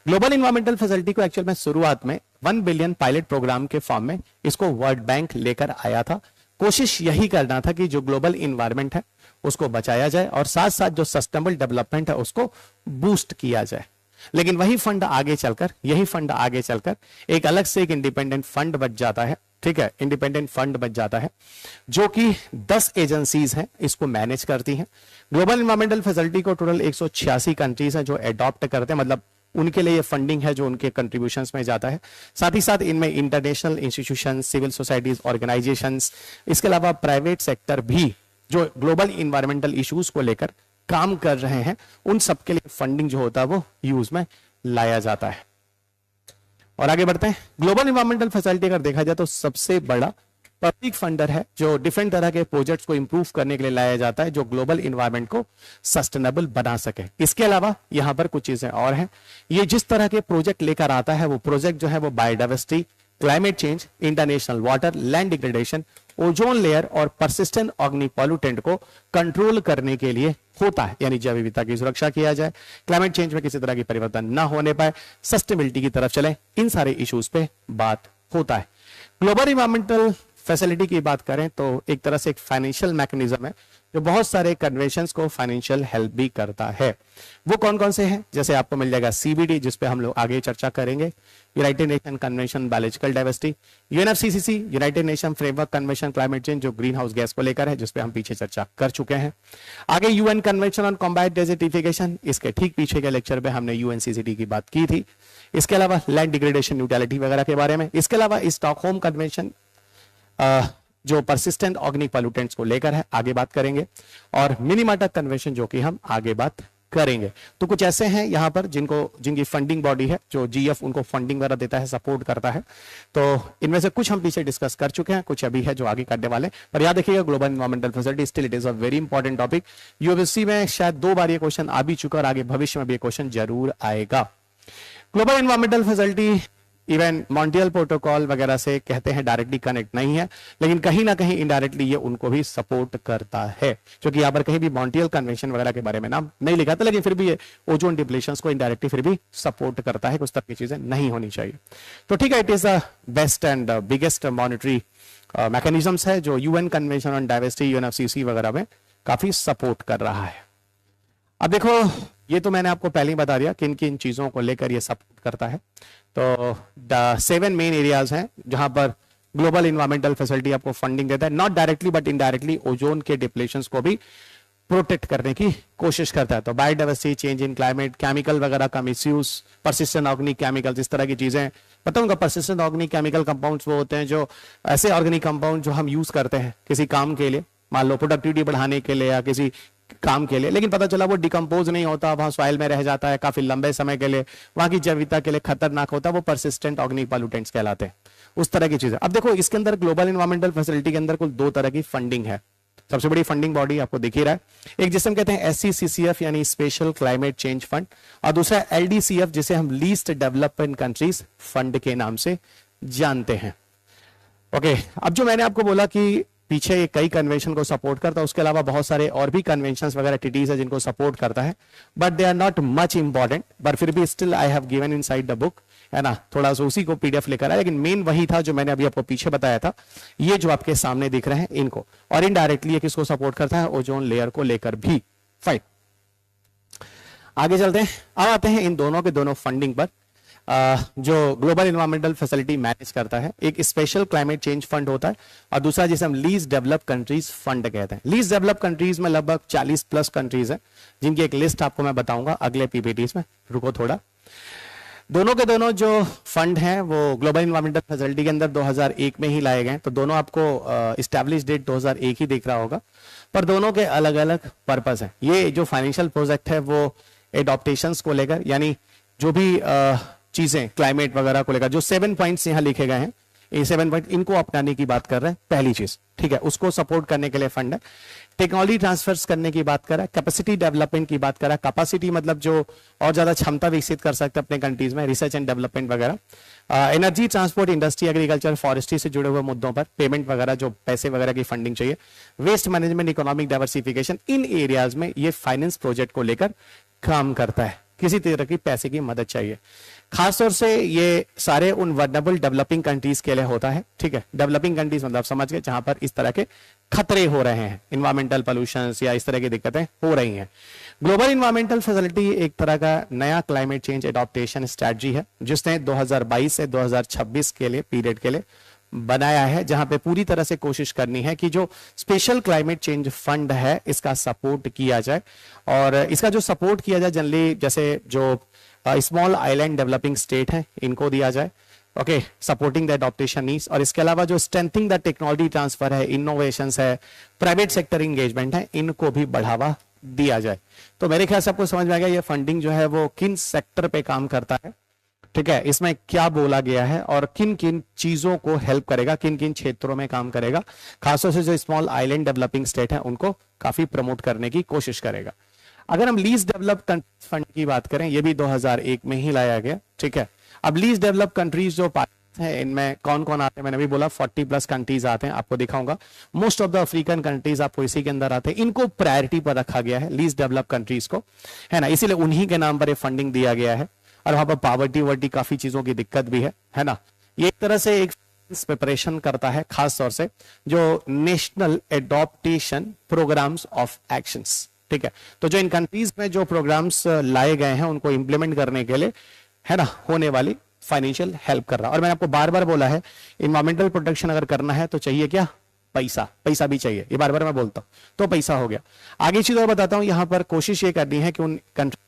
ग्लोबल इन्वायरमेंटल फैसिलिटी को एक्चुअल में शुरुआत में 1 बिलियन पायलट प्रोग्राम के फॉर्म में इसको वर्ल्ड बैंक लेकर आया था। कोशिश यही करना था कि जो ग्लोबल इन्वायरमेंट है उसको बचाया जाए, और साथ साथ जो सस्टेनेबल डेवलपमेंट है उसको बूस्ट किया जाए। लेकिन वही फंड आगे चलकर, यही फंड आगे चलकर एक अलग से एक इंडिपेंडेंट फंड बच जाता है, ठीक है, इंडिपेंडेंट फंड बच जाता है, जो कि 10 एजेंसीज हैं इसको मैनेज करती हैं। ग्लोबल इन्वायरमेंटल फैसिलिटी को टोटल 186 कंट्रीज हैं जो एडॉप्ट करते हैं, मतलब उनके लिए ये फंडिंग है जो उनके कंट्रीब्यूशंस में जाता है। साथ ही साथ इनमें international institution, civil societies, organisations, इसके अलावा प्राइवेट सेक्टर भी जो ग्लोबल इन्वायरमेंटल इश्यूज को लेकर काम कर रहे हैं, उन सबके लिए फंडिंग जो होता है वो यूज में लाया जाता है। और आगे बढ़ते हैं। ग्लोबल इन्वायरमेंटल फैसिलिटी अगर देखा जाए तो सबसे बड़ा पब्लिक फंडर है, जो डिफरेंट तरह के प्रोजेक्ट्स को इंप्रूव करने के लिए लाया जाता है, जो ग्लोबल इन्वायरमेंट को सस्टेनेबल बना सके। इसके अलावा यहां पर कुछ चीजें और हैं। ये जिस तरह के प्रोजेक्ट लेकर आता है, वो प्रोजेक्ट जो है वो biodiversity, climate change, international water, land degradation, ozone layer और परसिस्टेंट ऑर्गेनिक पॉल्यूटेंट को कंट्रोल करने के लिए होता है, यानी जैव विविधता की सुरक्षा किया जाए, क्लाइमेट चेंज में किसी तरह की परिवर्तन ना होने पाए, सस्टेनेबिलिटी की तरफ चले, इन सारे इश्यूज पे बात होता है। ग्लोबल इन्वायरमेंटल फैसिलिटी की बात करें तो एक तरह से एक फाइनेंशियल मैकेनिज्म है जो बहुत सारे कन्वेंशंस को फाइनेंशियल हेल्प भी करता है। वो कौन कौन से हैं? जैसे आपको मिल जाएगा CBD, जिसपे हम लोग आगे चर्चा करेंगे, United nation convention biological diversity, UNFCCC United nation framework convention climate change जो ग्रीन हाउस गैस को लेकर है, जिसपे हम पीछे चर्चा कर चुके हैं। आगे UN convention on combat desertification, इसके ठीक पीछे के लेक्चर पे हमने UNCCD की बात की थी। इसके अलावा लैंड डिग्रेडेशन न्यूट्रलिटी वगैरह के बारे में। इसके अलावा स्टॉकहोम कन्वेंशन जो परसिस्टेंट ऑर्गेनिक पॉल्यूटेंट्स को लेकर है, आगे बात करेंगे। और मिनीमाटा कन्वेंशन जो कि हम आगे बात करेंगे। तो कुछ ऐसे हैं यहां पर जिनकी फंडिंग बॉडी है, जो GF उनको फंडिंग वगैरह देता है, सपोर्ट करता है। तो इनमें से कुछ हम पीछे डिस्कस कर चुके हैं, कुछ अभी है जो आगे करने वाले। पर याद रखिएगा, global environmental facility still it is a very important topic. UPSC में शायद 2 बार ये क्वेश्चन आ भी चुका और आगे भविष्य में भी ये क्वेश्चन जरूर आएगा। Global environmental facility even Montreal protocol वगैरह से कहते हैं डायरेक्टली कनेक्ट नहीं है, लेकिन कहीं ना कहीं इनडायरेक्टली ये उनको भी सपोर्ट करता है, क्योंकि यहाँ पर कहीं भी मॉन्ट्रियल कन्वेंशन वगैरह के बारे में नाम नहीं लिखा था, लेकिन फिर भी ये ओजोन डिप्लेशंस को इनडायरेक्टली फिर भी सपोर्ट करता है। कुछ तरह की चीजें नहीं होनी चाहिए। तो ठीक है, it is the best and biggest monetary mechanisms है जो UN convention on diversity, UNFCCC वगैरह में काफी सपोर्ट कर रहा है। अब देखो, ये तो मैंने आपको पहले ही बता दिया किन किन चीजों को लेकर ये सपोर्ट करता है। तो 7 मेन एरियाज हैं जहां पर ग्लोबल इन्वायरमेंटल फैसिलिटी आपको फंडिंग देता है, not directly but indirectly ozone के डिप्लेशंस को भी प्रोटेक्ट करने की कोशिश करता है। तो biodiversity, change in climate, chemical वगैरह का मिसयूज, परसिस्टेंट ऑर्गेनिक केमिकल्स, इस तरह की चीजें पता होगा। परसिस्टेंट ऑर्गेनिक केमिकल कंपाउंड्स वो होते हैं जो ऐसे ऑर्गेनिक कंपाउंड जो हम यूज करते हैं किसी काम के लिए, मान लो प्रोडक्टिविटी बढ़ाने के लिए या किसी काम के लिए, लेकिन पता चला वो डिकम्पोज नहीं होता, वहां सॉइल में रह जाता है काफी लंबे समय के लिए, वहां की जैव विविधता के लिए खतरनाक होता है, वो परसिस्टेंट ऑर्गेनिक पॉल्यूटेंट्स कहलाते हैं, उस तरह की चीजें। अब देखो, इसके अंदर ग्लोबल इन्वायरमेंटल फैसिलिटी के अंदर कुल 2 तरह की फंडिंग है। सबसे बड़ी फंडिंग बॉडी आपको दिख ही रहा है, एक जिसे हम कहते हैं SCCCF यानी स्पेशल क्लाइमेट चेंज फंड, और दूसरा LDCF जिसे हम लीस्ट डेवलपमेंट कंट्रीज फंड के नाम से जानते हैं। ओके, अब जो मैंने आपको बोला कि पीछे ये कई कन्वेंशन को सपोर्ट करता है, उसके अलावा बहुत सारे और भी कन्वेंशंस वगैरह ट्रीटीज है जिनको सपोर्ट करता है, but they are not much important, but फिर भी still I have given inside the book, है ना, थोड़ा सा उसी को PDF लेकर आया, लेकिन मेन वही था जो मैंने अभी आपको पीछे बताया था, ये जो आपके सामने दिख रहे हैं इनको। और इनडायरेक्टली ये किसको सपोर्ट करता है? ओजोन लेयर को लेकर भी। फाइन, आगे चलते हैं। अब आते हैं इन दोनों के दोनों फंडिंग पर। जो ग्लोबल इन्वायरमेंटल फैसिलिटी मैनेज करता है, एक स्पेशल क्लाइमेट चेंज फंड होता है, और दूसरा जिसे हम लीस्ट डेवलप कंट्रीज फंड कहते हैं। लीस्ट डेवलप कंट्रीज में लगभग 40 प्लस कंट्रीज हैं, जिनकी एक लिस्ट आपको मैं बताऊंगा अगले पीपीटीज में। रुको थोड़ा। दोनों के दोनों जो फंड हैं वो ग्लोबल इन्वायरमेंटल फैसिलिटी के अंदर 2001 में ही लाए गए, तो दोनों आपको इस्टेब्लिश डेट 2001 ही दिख रहा होगा, पर दोनों के अलग अलग पर्पस हैं। ये जो फाइनेंशियल प्रोजेक्ट है वो एडॉप्टेशंस को लेकर, यानी जो भी चीजें क्लाइमेट वगैरह को लेकर, जो 7 पॉइंट्स यहाँ लिखे गए हैं, ये 7 पॉइंट इनको अपनाने की बात कर रहे हैं। पहली चीज, ठीक है, उसको सपोर्ट करने के लिए फंड है। टेक्नोलॉजी ट्रांसफर्स करने की बात कर रहा है, कैपेसिटी डेवलपमेंट की बात कर रहा है। कैपेसिटी मतलब जो और ज्यादा क्षमता विकसित कर सकते हैं अपने कंट्रीज में, रिसर्च एंड डेवलपमेंट वगैरह। Energy, transport, industry, agriculture, forestry से जुड़े हुए मुद्दों पर पेमेंट वगैरह, जो पैसे वगैरह की फंडिंग चाहिए। वेस्ट मैनेजमेंट, इकोनॉमिक डाइवर्सिफिकेशन, इन एरियाज में ये फाइनेंस प्रोजेक्ट को लेकर काम करता है। किसी तरह की पैसे की मदद चाहिए, खासतौर से ये सारे उन वर्नेबल डेवलपिंग कंट्रीज के लिए होता है, ठीक है। डेवलपिंग कंट्रीज मतलब समझ गए, जहां पर इस तरह के खतरे हो रहे हैं, इन्वायरमेंटल पोल्यूशन या इस तरह की दिक्कतें हो रही हैं। ग्लोबल इन्वायरमेंटल फैसिलिटी एक तरह का नया क्लाइमेट चेंज एडॉप्टेशन स्ट्रेटजी है, जिसने 2022 से 2026 के लिए पीरियड के लिए बनाया है, जहां पे पूरी तरह से कोशिश करनी है कि जो स्पेशल क्लाइमेट चेंज फंड है इसका सपोर्ट किया जाए। और इसका जो सपोर्ट किया जाए जनरली, जैसे जो स्मॉल आइलैंड डेवलपिंग स्टेट है इनको दिया जाए, okay, supporting the adaptation needs. और इसके अलावा जो स्ट्रेंथिंग द टेक्नोलॉजी ट्रांसफर है, इनोवेशंस है, प्राइवेट सेक्टर इंगेजमेंट है, इनको भी बढ़ावा दिया जाए। तो मेरे ख्याल से आपको समझ में आ गया ये फंडिंग जो है वो किन सेक्टर पे काम करता है, ठीक है, इसमें क्या बोला गया है और किन किन चीजों को हेल्प करेगा, किन किन क्षेत्रों में काम करेगा। खासतौर से जो स्मॉल आइलैंड डेवलपिंग स्टेट है उनको काफी प्रमोट करने की कोशिश करेगा। अगर हम लीज डेवलप फंड की बात करें, ये भी 2001 में ही लाया गया, ठीक है। अब लीज डेवलप कंट्रीज जो है इनमें कौन कौन आते हैं, मैंने भी बोला 40 प्लस कंट्रीज आते हैं, आपको दिखाऊंगा। Most of the African countries आपको इसी के अंदर आते हैं, इनको प्रायोरिटी पर रखा गया है लीज डेवलप कंट्रीज को, है ना, इसीलिए उन्हीं के नाम पर ये फंडिंग दिया गया है। और वहां पर पावर्टी वर्टी काफी चीजों की दिक्कत भी है ना। ये एक तरह से एक प्रिपरेशन करता है, खास तौर से जो national adaptation programmes of actions, ठीक है। तो जो इन कंट्रीज में जो प्रोग्राम्स लाए गए हैं उनको इंप्लीमेंट करने के लिए, है ना, होने वाली फाइनेंशियल हेल्प कर रहा है। और मैंने आपको बार बार बोला है, इन्वायरमेंटल प्रोटेक्शन अगर करना है तो चाहिए क्या, पैसा, पैसा भी चाहिए, ये बार बार मैं बोलता हूं, तो पैसा हो गया। आगे चीज और बताता हूं, यहां पर कोशिश ये करनी है कि उन कंट्री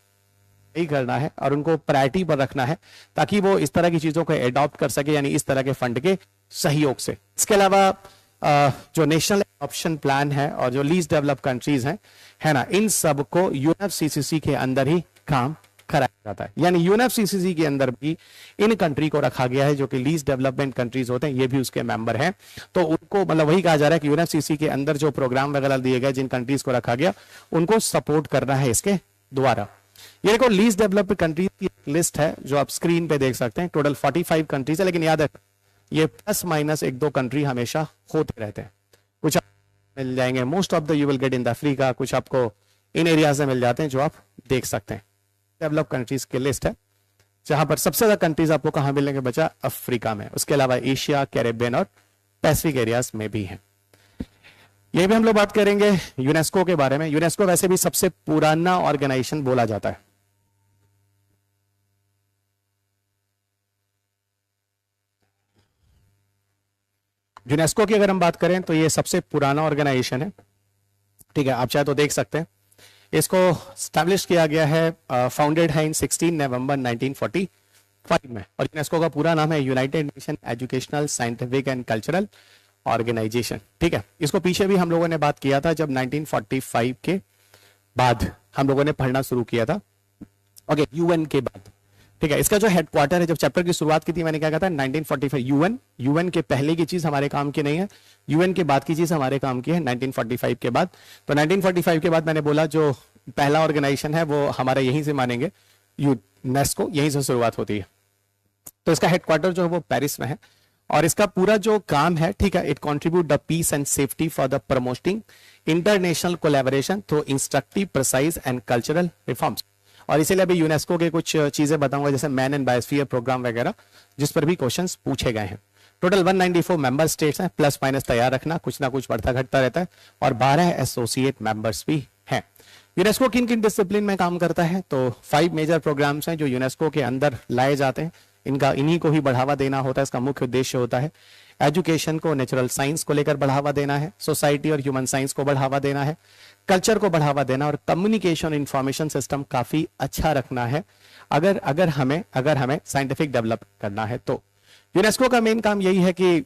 ही करना है और उनको प्रायोरिटी पर रखना है, ताकि वो इस तरह की चीजों को एडॉप्ट कर सके, यानी इस तरह के फंड के सहयोग से। इसके अलावा जो नेशनल ऑप्शन प्लान है और जो लीज डेवलप कंट्रीज हैं, है ना, इन सब को यूएनएफसीसीसी के अंदर ही काम कराया जाता है। यानी यूएनएफसीसीसी के अंदर भी इन कंट्री को रखा गया है जो कि लीज डेवलपमेंट कंट्रीज होते हैं, ये भी उसके मेंबर हैं। तो उनको मतलब वही कहा जा रहा है कि यूएनएफसीसीसी के अंदर जो प्रोग्राम वगैरह दिए गए, जिन कंट्रीज को रखा गया, उनको सपोर्ट करना है इसके द्वारा। ये देखो लीज डेवलप्ड कंट्रीज की लिस्ट है जो आप स्क्रीन पे देख सकते हैं। टोटल 45 कंट्रीज है, लेकिन याद है ये प्लस माइनस 1-2 कंट्री हमेशा होते रहते हैं। कुछ मिल जाएंगे, most of the you will get in the Africa, कुछ आपको इन एरियाज में मिल जाते हैं जो आप देख सकते हैं। डेवलप कंट्रीज की लिस्ट है, जहां पर सबसे ज्यादा कंट्रीज आपको कहां मिलेंगे बचा, अफ्रीका में। उसके अलावा एशिया, कैरेबियन और पैसिफिक एरियाज में भी है। ये भी हम लोग बात करेंगे यूनेस्को के बारे में। यूनेस्को वैसे भी सबसे पुराना ऑर्गेनाइजेशन बोला जाता है। यूनेस्को की अगर हम बात करें तो ये सबसे पुराना ऑर्गेनाइजेशन है, ठीक है, आप चाहे तो देख सकते हैं। इसको स्टैब्लिश किया गया है, फाउंडेड है इन 16 नवंबर 1945 में। और यूनेस्को का पूरा नाम है united nation educational, scientific and cultural organisation, ठीक है। इसको पीछे भी हम लोगों ने बात किया था जब 1945 के बाद हम लोगों ने पढ़ना शुरू किया था, ओके, यूएन के बाद, ठीक है। इसका जो हेडक्वार्टर है, जब चैप्टर की शुरुआत की थी मैंने क्या कहा था, 1945 यूएन के पहले की चीज हमारे काम की नहीं है, यूएन के बाद की चीज हमारे काम की है 1945 के बाद। तो 1945 के बाद मैंने बोला जो पहला ऑर्गेनाइजेशन है वो हमारा यहीं से मानेंगे, यूनेस्को, यहीं से शुरुआत होती है। तो इसका हेडक्वार्टर जो है वो पेरिस में है। और इसका पूरा जो काम है, ठीक है, it contribute the peace and safety for the promoting international collaboration through instructive, precise and cultural reforms. और इसीलिए अभी यूनेस्को के कुछ चीजें बताऊंगा, जैसे मैन एंड बायोस्फीयर प्रोग्राम वगैरह, जिस पर भी क्वेश्चंस पूछे गए हैं। टोटल 194 मेंबर स्टेट्स हैं, प्लस माइनस तैयार रखना, कुछ ना कुछ बढ़ता घटता रहता है। और 12 एसोसिएट मेंबर्स भी हैं। यूनेस्को किन किन डिसिप्लिन में काम करता है? तो 5 मेजर प्रोग्राम्स हैं जो यूनेस्को के अंदर लाए जाते हैं। इन्हीं को ही बढ़ावा देना होता है, इसका मुख्य उद्देश्य होता है एजुकेशन को, नेचुरल साइंस को लेकर बढ़ावा देना है, सोसाइटी और ह्यूमन साइंस को बढ़ावा देना है, कल्चर को बढ़ावा देना और कम्युनिकेशन इंफॉर्मेशन सिस्टम काफी अच्छा रखना है अगर हमें साइंटिफिक डेवलप करना है। तो यूनेस्को का मेन काम यही है कि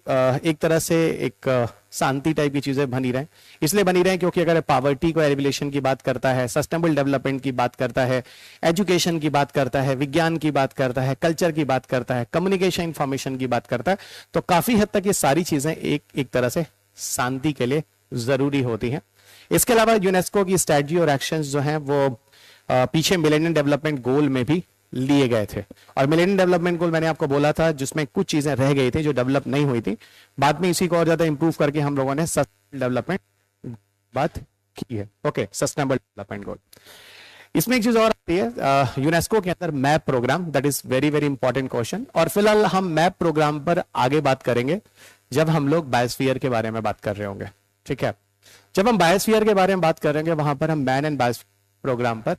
एक तरह से एक शांति टाइप की चीजें बनी रहें। इसलिए बनी रहें क्योंकि अगर पावर्टी को एलिमिनेशन की बात करता है, सस्टेनेबल डेवलपमेंट की बात करता है, एजुकेशन की बात करता है, विज्ञान की बात करता है, कल्चर की बात करता है, कम्युनिकेशन इंफॉर्मेशन की बात करता है, तो काफी हद तक ये सारी चीजें एक तरह से शांति के लिए जरूरी होती हैं। इसके अलावा यूनेस्को की स्ट्रेटजी और एक्शंस जो हैं वो पीछे मिलेनियम डेवलपमेंट गोल में भी लिए गए थे। और मिलेनियम डेवलपमेंट गोल मैंने आपको बोला था जिसमें कुछ चीजें रह गई थी जो डेवलप नहीं हुई थी, बाद में इसी को और ज्यादा इंप्रूव करके हम लोगों ने सस्टेनेबल डेवलपमेंट बात की है। Okay, sustainable development goal. इसमें एक चीज और आती है यूनेस्को के अंदर map programme, that is very very important question. और फिलहाल हम मैप प्रोग्राम पर आगे बात करेंगे जब हम लोग बायोस्फीयर के बारे में बात कर रहे होंगे। ठीक है, जब हम बायोस्फीयर के बारे में बात करेंगे वहां पर हम मैन एंड बायोस्फीयर प्रोग्राम पर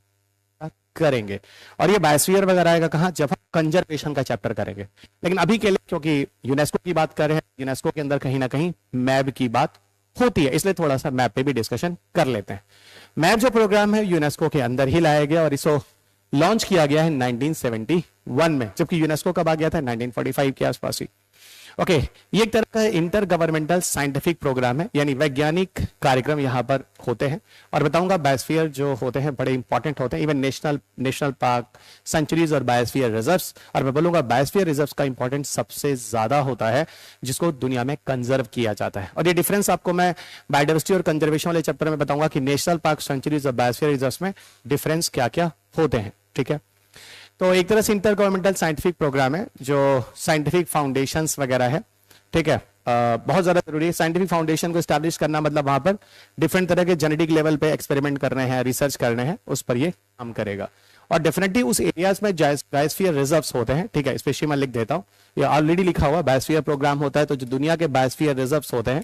करेंगे। और ये बायोस्फीयर वगैरह आएगा कहां? जब हम कंजर्वेशन का चैप्टर करेंगे। लेकिन अभी के लिए क्योंकि यूनेस्को की बात कर रहे हैं, यूनेस्को के अंदर कहीं ना कहीं मैप की बात होती है, इसलिए थोड़ा सा मैप पे भी डिस्कशन कर लेते हैं। मैप जो प्रोग्राम है यूनेस्को के अंदर ही लाया गया और इसको लॉन्च किया गया है 1971 में, जबकि यूनेस्को कब आ गया था? 1945 के आसपास ही। ओके, ये एक तरह का इंटर गवर्नमेंटल साइंटिफिक प्रोग्राम है, यानी वैज्ञानिक कार्यक्रम यहाँ पर होते हैं। और बताऊंगा बायोस्फीयर जो होते हैं बड़े इंपॉर्टेंट होते हैं, इवन नेशनल पार्क, सेंचुरीज और बायोस्फीयर रिजर्व्स। और मैं बोलूंगा बायोस्फीयर रिजर्व्स का इंपॉर्टेंस सबसे ज्यादा होता है जिसको दुनिया में कंजर्व किया जाता है। और ये डिफरेंस आपको मैं बायोडाइवर्सिटी और कंजर्वेशन वाले चैप्टर में बताऊंगा कि नेशनल पार्क, सेंचुरीज और बायोस्फीयर रिजर्व्स में डिफरेंस क्या क्या होते हैं। ठीक है, तो एक तरह से इंटर गवर्नमेंटल साइंटिफिक प्रोग्राम है जो साइंटिफिक फाउंडेशंस वगैरह है। ठीक है, बहुत ज्यादा जरूरी है साइंटिफिक फाउंडेशन को स्टैब्लिश करना, मतलब वहां पर डिफरेंट तरह के जेनेटिक लेवल पे एक्सपेरिमेंट करने हैं, रिसर्च करने हैं, उस पर ये काम करेगा। और डेफिनेटली उस एरियाज में बायोस्फीयर रिजर्व्स होते हैं। ठीक है, स्पेशली मैं लिख देता हूँ, ये ऑलरेडी लिखा हुआ बायोस्फीयर प्रोग्राम होता है, तो जो दुनिया के बायोस्फीयर रिजर्व्स होते हैं,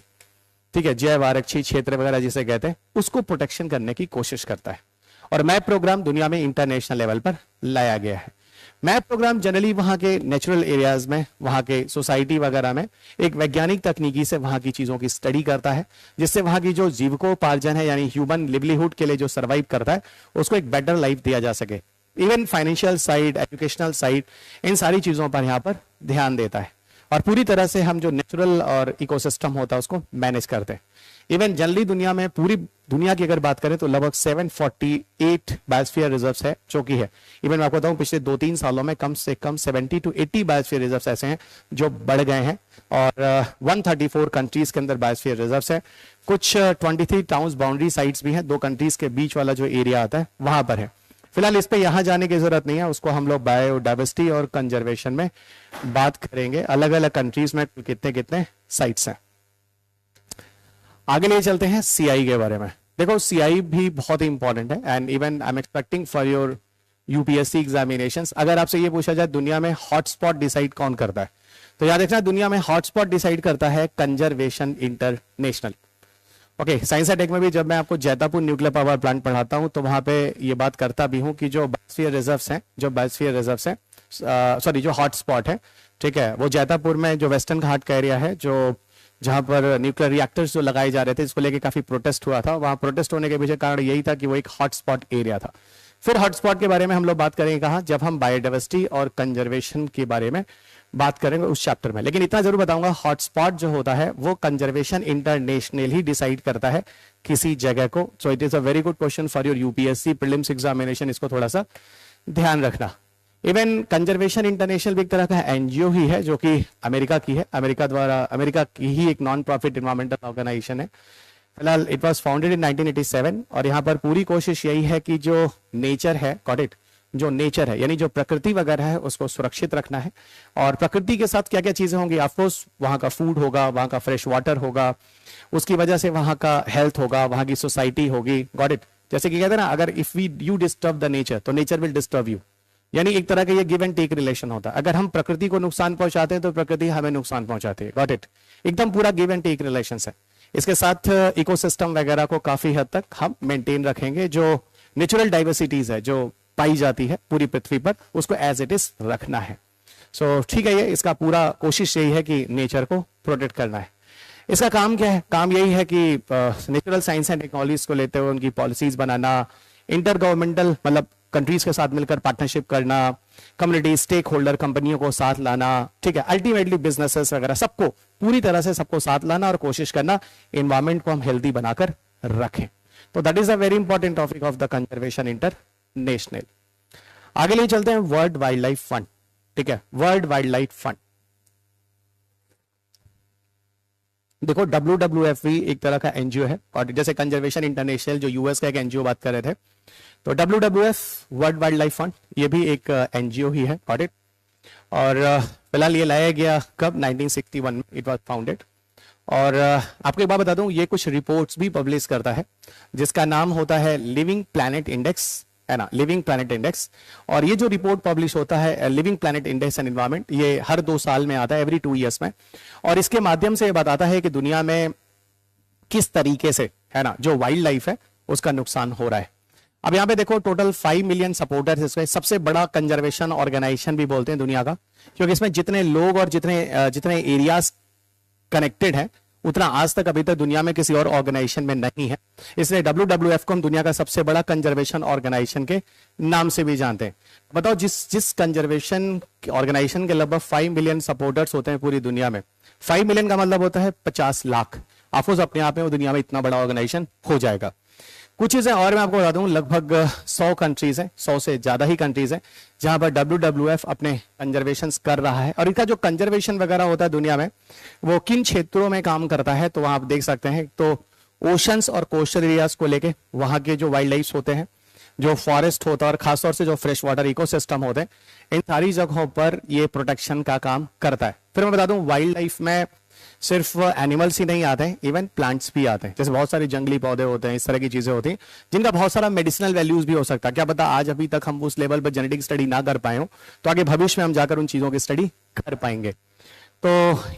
ठीक है, जैव आरक्षित क्षेत्र वगैरह जिसे कहते हैं, उसको प्रोटेक्शन करने की कोशिश करता है। और मैप प्रोग्राम दुनिया में इंटरनेशनल लेवल पर लाया गया है। मैप प्रोग्राम जनरली वहां के नेचुरल एरियाज में, वहां के सोसाइटी वगैरह में एक वैज्ञानिक तकनीकी से वहां की चीजों की स्टडी करता है, जिससे वहां की जो जीविकोपार्जन है यानी ह्यूमन लिवलीहुड के लिए जो सर्वाइव करता है उसको एक बेटर लाइफ दिया जा सके। Even financial side, educational side, इन सारी चीजों पर यहाँ पर ध्यान देता है। और पूरी तरह से हम जो नेचुरल और इकोसिस्टम होता है उसको मैनेज करते हैं। इवन जनरली दुनिया में, पूरी दुनिया की अगर बात करें तो लगभग 748 बायोस्फीयर रिजर्व्स है जो कि है। इवन मैं आपको बताऊं पिछले 2-3 सालों में कम से कम 70 to 80 बायोस्फीयर रिजर्व्स ऐसे हैं जो बढ़ गए हैं। और 134 कंट्रीज के अंदर बायोस्फीयर रिजर्व्स है। कुछ 23 टाउन्स बाउंड्री साइट्स भी हैं, 2 कंट्रीज के बीच वाला जो एरिया आता है वहां पर है। फिलहाल इस पे यहां जाने की जरूरत नहीं है, उसको हम लोग बायोडाइवर्सिटी और कंजर्वेशन में बात करेंगे, अलग अलग कंट्रीज में कितने कितने साइट्स हैं। आगे ले चलते हैं सीआई के बारे में। देखो सीआई भी बहुत ही इंपॉर्टेंट है and even I am expecting for your UPSC examinations. अगर आपसे ये पूछा जाए दुनिया में हॉटस्पॉट डिसाइड कौन करता है, तो याद रखना दुनिया में हॉटस्पॉट डिसाइड करता है conservation international. Okay, science and tech में भी जब मैं आपको जैतापुर न्यूक्लियर पावर प्लांट पढ़ाता हूं तो वहां पे ये बात करता भी हूं कि जो बायोस्फीयर रिजर्व्स हैं, जो हॉटस्पॉट है, ठीक है, वो जैतापुर में जो वेस्टर्न घाट का एरिया है, जो जहां पर न्यूक्लियर रिएक्टर्स जो लगाए जा रहे थे, इसको लेके काफी प्रोटेस्ट हुआ था। वहां प्रोटेस्ट होने के पीछे कारण यही था कि वो एक हॉटस्पॉट एरिया था। फिर हॉटस्पॉट के बारे में हम लोग बात करेंगे कहां? जब हम बायोडाइवर्सिटी और कंजर्वेशन के बारे में बात करेंगे उस चैप्टर में। लेकिन इतना जरूर बताऊंगा, हॉटस्पॉट जो होता है वो कंजर्वेशन इंटरनेशनल ही डिसाइड करता है किसी जगह को। So it is a very good question for your UPSC prelims examination, इसको थोड़ा सा ध्यान रखना। इवन कंजर्वेशन इंटरनेशनल भी एक तरह का एनजीओ ही है जो कि अमेरिका की है, अमेरिका की ही एक नॉन प्रॉफिट एनवायरमेंटल ऑर्गेनाइजेशन है। फिलहाल इट वाज फाउंडेड इन 1987 और यहाँ पर पूरी कोशिश यही है कि जो नेचर है, गॉट इट, जो नेचर है यानी जो प्रकृति वगैरह है उसको सुरक्षित रखना है। और प्रकृति के साथ क्या क्या चीजें होंगी, ऑफकोर्स वहां का फूड होगा, वहां का फ्रेश वाटर होगा, उसकी वजह से वहां का हेल्थ होगा, वहां की सोसाइटी होगी, गॉट इट। जैसे कि कहते हैं ना, अगर if you disturb the nature तो नेचर विल डिस्टर्ब यू, यानी एक तरह का ये गिव एंड टेक रिलेशन होता है। अगर हम प्रकृति को नुकसान पहुंचाते हैं तो प्रकृति हमें नुकसान पहुंचाती है, गॉट इट। एकदम पूरा गिव एंड टेक रिलेशन है। इसके साथ इकोसिस्टम वगैरह को काफी हद तक हम मेंटेन रखेंगे, जो नेचुरल डाइवर्सिटीज है जो पाई जाती है पूरी पृथ्वी पर, उसको एज इट इज रखना है। सो ठीक है, ये इसका पूरा कोशिश यही है कि नेचर को प्रोटेक्ट करना है। इसका काम क्या है? काम यही है कि नेचुरल साइंस एंड टेक्नोलॉजीज को लेते हुए उनकी पॉलिसीज बनाना, इंटर गवर्नमेंटल मतलब कंट्रीज के साथ मिलकर पार्टनरशिप करना, कम्युनिटी स्टेक होल्डर कंपनियों को साथ लाना, ठीक है, अल्टीमेटली बिजनेसेस वगैरह सबको पूरी तरह से सबको साथ लाना और कोशिश करना एनवायरमेंट को हम हेल्दी बनाकर रखें। तो that is a very important topic of the conservation international. आगे ले चलते हैं वर्ल्ड वाइल्ड लाइफ फंड। ठीक है, वर्ल्ड वाइल्ड लाइफ फंड, देखो WWF भी एक तरह का एनजीओ है, और जैसे कंजर्वेशन इंटरनेशनल जो यूएस का एक एनजीओ बात कर रहे थे, तो WWF world wild life fund ये भी एक एनजीओ ही है, गॉट इट। और फिलहाल ये लाया गया कब? 1961 में इट वाज फाउंडेड। और आपको एक बात बता दूं, ये कुछ रिपोर्ट्स भी पब्लिश करता है जिसका नाम होता है लिविंग प्लैनेट इंडेक्स, है ना, लिविंग प्लैनेट इंडेक्स। और ये जो रिपोर्ट पब्लिश होता है living planet index and environment, ये हर 2 साल में आता है, एवरी 2 ईयर्स में। और इसके माध्यम से ये बताता है कि दुनिया में किस तरीके से, है ना, जो वाइल्ड लाइफ है उसका नुकसान हो रहा है। अब यहाँ पे देखो टोटल 5 मिलियन सपोर्टर्स इसमें, सबसे बड़ा कंजर्वेशन ऑर्गेनाइजेशन भी बोलते हैं दुनिया का, क्योंकि इसमें जितने लोग और जितने एरियाज कनेक्टेड है उतना आज तक अभी तक दुनिया में किसी और ऑर्गेनाइजेशन में नहीं है। इसलिए WWF को हम दुनिया का सबसे बड़ा कंजर्वेशन ऑर्गेनाइजेशन के नाम से भी जानते हैं। बताओ जिस कंजर्वेशन ऑर्गेनाइजेशन के लगभग 5 मिलियन सपोर्टर्स होते हैं पूरी दुनिया में, 5 मिलियन का मतलब होता है 50 लाख। ऑफकोर्स अपने आप में वो दुनिया में इतना बड़ा ऑर्गेनाइजेशन हो जाएगा। कुछ चीजें और मैं आपको बता दूं, लगभग 100 कंट्रीज हैं, 100 से ज्यादा ही कंट्रीज हैं जहां पर WWF अपने कंजर्वेशन कर रहा है। और इनका जो कंजर्वेशन वगैरह होता है दुनिया में, वो किन क्षेत्रों में काम करता है, तो वहां आप देख सकते हैं। तो ओशंस और कोस्टल एरियाज को लेके वहां के जो वाइल्ड लाइफ होते हैं, जो फॉरेस्ट होता है और खासतौर से जो फ्रेश वाटर इकोसिस्टम होते हैं, इन सारी जगहों पर ये प्रोटेक्शन का काम करता है। फिर मैं बता दूं, वाइल्ड लाइफ में सिर्फ एनिमल्स ही नहीं आते हैं, इवन प्लांट्स भी आते हैं। जैसे बहुत सारे जंगली पौधे होते हैं, इस तरह की चीजें होती हैं जिनका बहुत सारा मेडिसिनल वैल्यूज भी हो सकता है। क्या पता आज अभी तक हम उस लेवल पर जेनेटिक स्टडी ना कर पाए हो, तो आगे भविष्य में हम जाकर उन चीजों की स्टडी कर पाएंगे। तो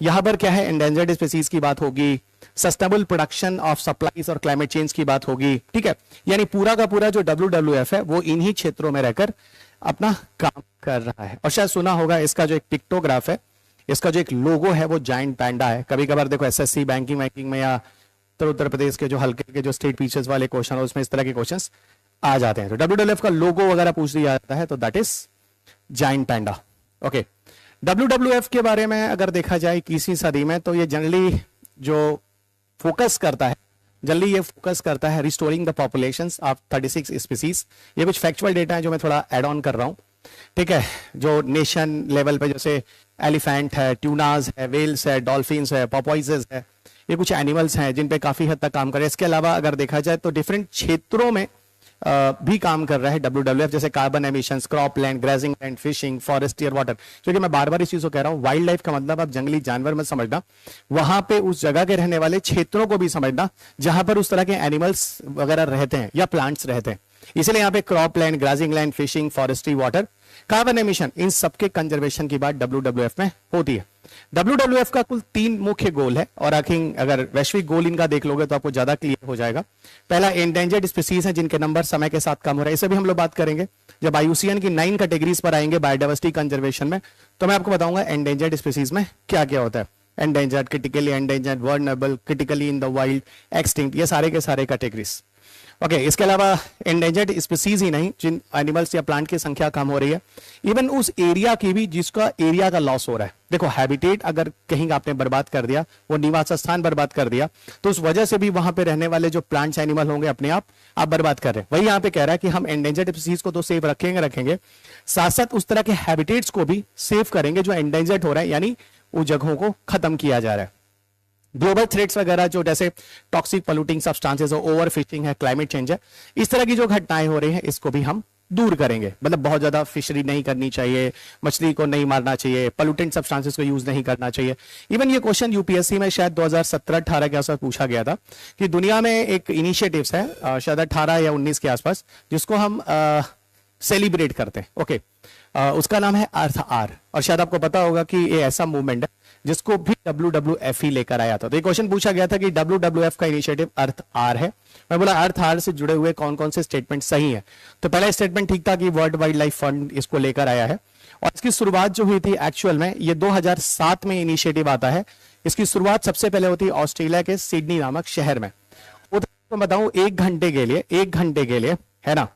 यहां पर क्या है, एंडेंजर्ड स्पीसीज की बात होगी, सस्टेनेबल प्रोडक्शन ऑफ सप्लाईज और क्लाइमेट चेंज की बात होगी। ठीक है, यानी पूरा का पूरा जो WWF है वो इन्हीं क्षेत्रों में रहकर अपना काम कर रहा है। और शायद सुना होगा इसका जो एक पिक्टोग्राफ है, इसका जो एक लोगो है वो जायंट पैंडा है। कभी कभार देखो SSC बैंकिंग में या उत्तर प्रदेश के जो हल्के के जो स्टेट फीचर्स वाले क्वेश्चन है उसमें इस तरह के क्वेश्चंस आ जाते हैं। तो WWF का लोगो वगैरह पूछ लिया जाता है, तो that is giant panda. Okay, WWF के बारे में अगर देखा जाए 21वीं सदी में, तो ये जनरली जो फोकस करता है restoring the populations of 36 species. ये कुछ फैक्चुअल डेटा है जो मैं थोड़ा ऐड ऑन कर रहा हूं। ठीक है, जो नेशन लेवल पे जैसे एलिफेंट है, ट्यूनाज है, वेल्स है, डॉल्फिन्स है, पोर्पोइसेस है, ये कुछ एनिमल्स हैं जिन पे काफी हद तक काम कर रहे हैं। इसके अलावा अगर देखा जाए तो डिफरेंट क्षेत्रों में भी काम कर रहा है WWF, जैसे carbon emissions, crop land, grazing land, fishing, Forestier water. क्योंकि मैं बार बार इस चीज को कह रहा हूं, वाइल्ड लाइफ का मतलब आप जंगली जानवर मत समझना, वहां पे उस जगह के रहने वाले क्षेत्रों को भी समझना जहां पर उस तरह के एनिमल्स वगैरह रहते हैं या प्लांट्स रहते हैं। इसलिए यहाँ पे crop land, grazing land, fishing, forestry, water, carbon emission, इन सबके कंजर्वेशन की बात WWF में होती है। WWF का कुल 3 मुख्य गोल है, और आखिर अगर वैश्विक गोल इनका देख लोगे तो आपको ज्यादा क्लियर हो जाएगा। पहला, एंडेंजर्ड स्पीसीज है जिनके नंबर समय के साथ कम हो रहे हैं, इसे भी हम लोग बात करेंगे। जब IUCN की 9 कैटेगरीज पर आएंगे बायोडाइवर्सिटी कंजर्वेशन में, तो मैं आपको बताऊंगा एंडेंजर्ड स्पीसीज में क्या क्या होता है। Endangered, critically endangered, vulnerable, critically in the wild, extinct, ये सारे के सारे कैटेगरीज। ओके, इसके अलावा एंडेंजर्ड स्पीसीज ही नहीं, जिन एनिमल्स या प्लांट की संख्या कम हो रही है, इवन उस एरिया की भी जिसका एरिया का लॉस हो रहा है। देखो, हैबिटेट अगर कहीं आपने बर्बाद कर दिया, वो निवास स्थान बर्बाद कर दिया, तो उस वजह से भी वहां पे रहने वाले जो प्लांट्स एनिमल होंगे अपने आप बर्बाद कर रहे हैं। वही यहाँ पे कह रहा है कि हम एंडेंजर्ड स्पीसीज को तो सेव रखेंगे, साथ साथ उस तरह के हैबिटेट्स को भी सेव करेंगे जो एंडेंजर्ड हो रहा है, यानी उन जगहों को खत्म किया जा रहा है। ग्लोबल थ्रेट्स वगैरह जो जैसे toxic polluting substances, over fishing है, क्लाइमेट चेंज है, इस तरह की जो घटनाएं हो रही हैं इसको भी हम दूर करेंगे। मतलब बहुत ज्यादा फिशरी नहीं करनी चाहिए, मछली को नहीं मारना चाहिए, पोल्यूटेंट सब्सटेंसेस को यूज नहीं करना चाहिए। इवन ये क्वेश्चन UPSC में शायद 2017-18 के आसपास पूछा गया था कि दुनिया में एक इनिशिएटिव्स है शायद 18 या 19 के आसपास, जिसको हम सेलिब्रेट करते हैं। ओके, उसका नाम है अर्थ आर। और शायद आपको पता होगा कि ये ऐसा मूवमेंट है जिसको भी WWF ही लेकर आया था। तो ये क्वेश्चन पूछा गया था कि WWF का इनिशिएटिव अर्थ आर है। मैं बोला अर्थ आर से जुड़े हुए कौन कौन से स्टेटमेंट सही है। तो पहला स्टेटमेंट ठीक था कि वर्ल्ड वाइल्ड लाइफ फंड इसको लेकर आया है, और इसकी शुरुआत जो हुई थी एक्चुअल में ये 2007 में इनिशिएटिव आता है। इसकी शुरुआत सबसे पहले होती है ऑस्ट्रेलिया के सिडनी नामक शहर में। तो बताऊं 1 घंटे के लिए है ना,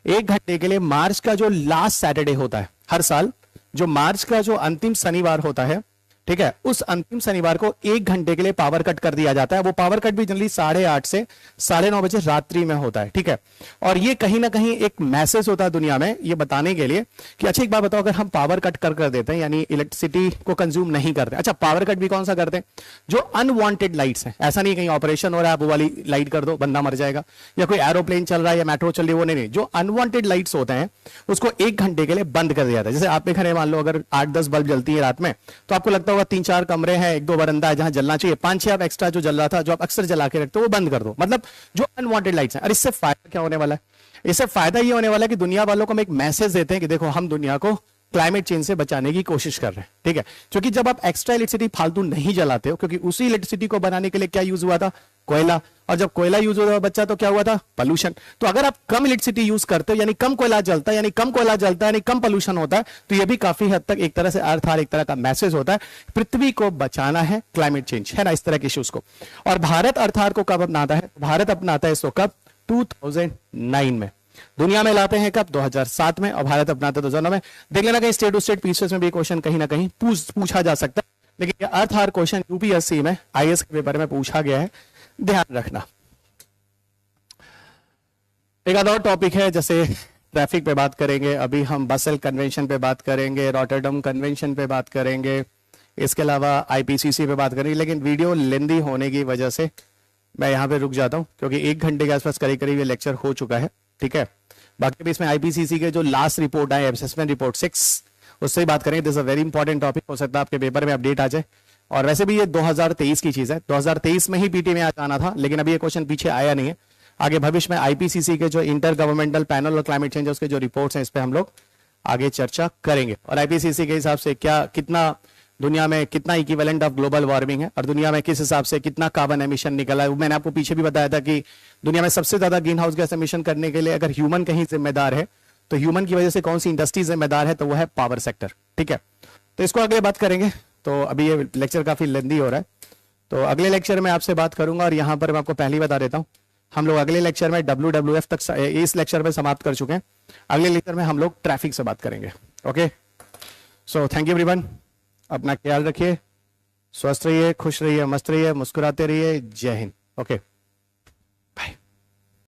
1 घंटे के लिए मार्च का जो लास्ट सैटरडे होता है हर साल, जो मार्च का जो अंतिम शनिवार होता है, ठीक है, उस अंतिम शनिवार को 1 घंटे के लिए पावर कट कर दिया जाता है। वो पावर कट भी जनरली 8:30 से 9:30 बजे रात्रि में होता है, ठीक है। और ये कहीं ना कहीं एक मैसेज होता है दुनिया में ये बताने के लिए कि अच्छा एक बात बताओ, अगर हम पावर कट कर देते हैं यानी इलेक्ट्रिसिटी को कंज्यूम नहीं करते, अच्छा पावर कट भी कौन सा करते हैं, जो अनवांटेड लाइट्स हैं, ऐसा नहीं कहीं ऑपरेशन हो रहा है आप वो वाली लाइट कर दो बंदा मर जाएगा, या कोई एरोप्लेन चल रहा है या मेट्रो चल रही है, वो नहीं, जो अनवांटेड लाइट्स होते हैं उसको 1 घंटे के लिए बंद कर दिया जाता है। जैसे आपके घर मान लो अगर 8-10 बल्ब जलती है रात में, तो आपको लगता होगा 3-4 कमरे हैं, 1-2 बरंदा है जहां जलना चाहिए, 5-6 आप एक्स्ट्रा जो जल रहा था जो आप अक्सर जला के रखते हो वो बंद कर दो, मतलब जो अनवांटेड लाइट्स हैं। और इससे फायदा क्या होने वाला है, इससे फायदा ये होने वाला है कि दुनिया वालों को हम एक मैसेज देते हैं कि देखो हम दुनिया को क्लाइमेट चेंज से बचाने की कोशिश कर रहे हैं, ठीक है। क्योंकि जब आप एक्स्ट्रा इलेक्ट्रिसिटी फालतू नहीं जलाते हो, क्योंकि उसी इलेक्ट्रिसिटी को बनाने के लिए क्या यूज हुआ था, कोयला, और जब कोयला यूज हुआ बच्चा तो क्या हुआ था, पोल्यूशन। तो अगर आप कम इलेक्ट्रिसिटी यूज करते हो यानी कम कोयला जलता है, यानी कम कोयला जलता है यानी कम पोल्यूशन होता है, तो ये भी काफी हद तक एक तरह से अर्थात एक तरह का मैसेज होता है पृथ्वी को बचाना है, क्लाइमेट चेंज है ना, इस तरह के इश्यूज को। और भारत अर्थात को कब अपनाता है, भारत अपनाता है इसको कब, 2009 में। दुनिया में लाते हैं कब, 2007 में, और भारत अपनाते 2009 में। देख लेना कहीं स्टेट टू स्टेट पीसेस में भी क्वेश्चन कहीं ना कहीं पूछा जा सकता है, लेकिन ये अर्थात क्वेश्चन यूपीएससी में आईएएस के पेपर में पूछा गया है, ध्यान रखना। एक आधा और टॉपिक है, जैसे ट्रैफिक पे बात करेंगे, अभी हम बसेल कन्वेंशन पे बात करेंगे, रॉटरडम कन्वेंशन पे बात करेंगे, इसके अलावा आईपीसीसी पे बात करेंगे, लेकिन वीडियो लेंदी होने की वजह से मैं यहाँ पे रुक जाता हूँ, क्योंकि 1 घंटे के आसपास करीब करीब ये लेक्चर हो चुका है, ठीक है। बाकी भी इसमें आईपीसीसी के जो लास्ट रिपोर्ट आए, असेसमेंट रिपोर्ट 6, उससे ही बात करेंगे। This a very important topic, हो सकता है आपके पेपर में अपडेट आ जाए। और वैसे भी ये 2023 की चीज है, 2023 में ही पीटी में आना था, लेकिन अभी ये क्वेश्चन पीछे आया नहीं है। आगे भविष्य में आईपीसीसी के जो इंटर गवर्नमेंटल पैनल और क्लाइमेट चेंज उसके जो रिपोर्ट्स हैं, इस पे हम लोग आगे चर्चा करेंगे। और आईपीसीसी के हिसाब से क्या कितना दुनिया में कितना इक्विवेलेंट ऑफ ग्लोबल वार्मिंग है, और दुनिया में किस हिसाब से कितना कार्बन एमिशन निकला है। मैंने आपको पीछे भी बताया था कि दुनिया में सबसे ज्यादा ग्रीन हाउस गैस एमिशन करने के लिए अगर ह्यूमन कहीं जिम्मेदार है, तो ह्यूमन की वजह से कौन सी इंडस्ट्री जिम्मेदार है, तो वो है पावर सेक्टर, ठीक है। तो इसको आगे बात करेंगे। तो अभी ये लेक्चर काफी लेंदी हो रहा है, तो अगले लेक्चर में आपसे बात करूंगा। और यहाँ पर मैं आपको पहले ही बता देता हूँ, हम लोग अगले लेक्चर में WWF तक इस लेक्चर में समाप्त कर चुके हैं। अगले लेक्चर में हम लोग ट्रैफिक से बात करेंगे। Okay, so thank you everyone, अपना ख्याल रखिए, स्वस्थ रहिए, खुश रहिए, मस्त रहिए, मुस्कुराते रहिए। जय हिंद। ओके।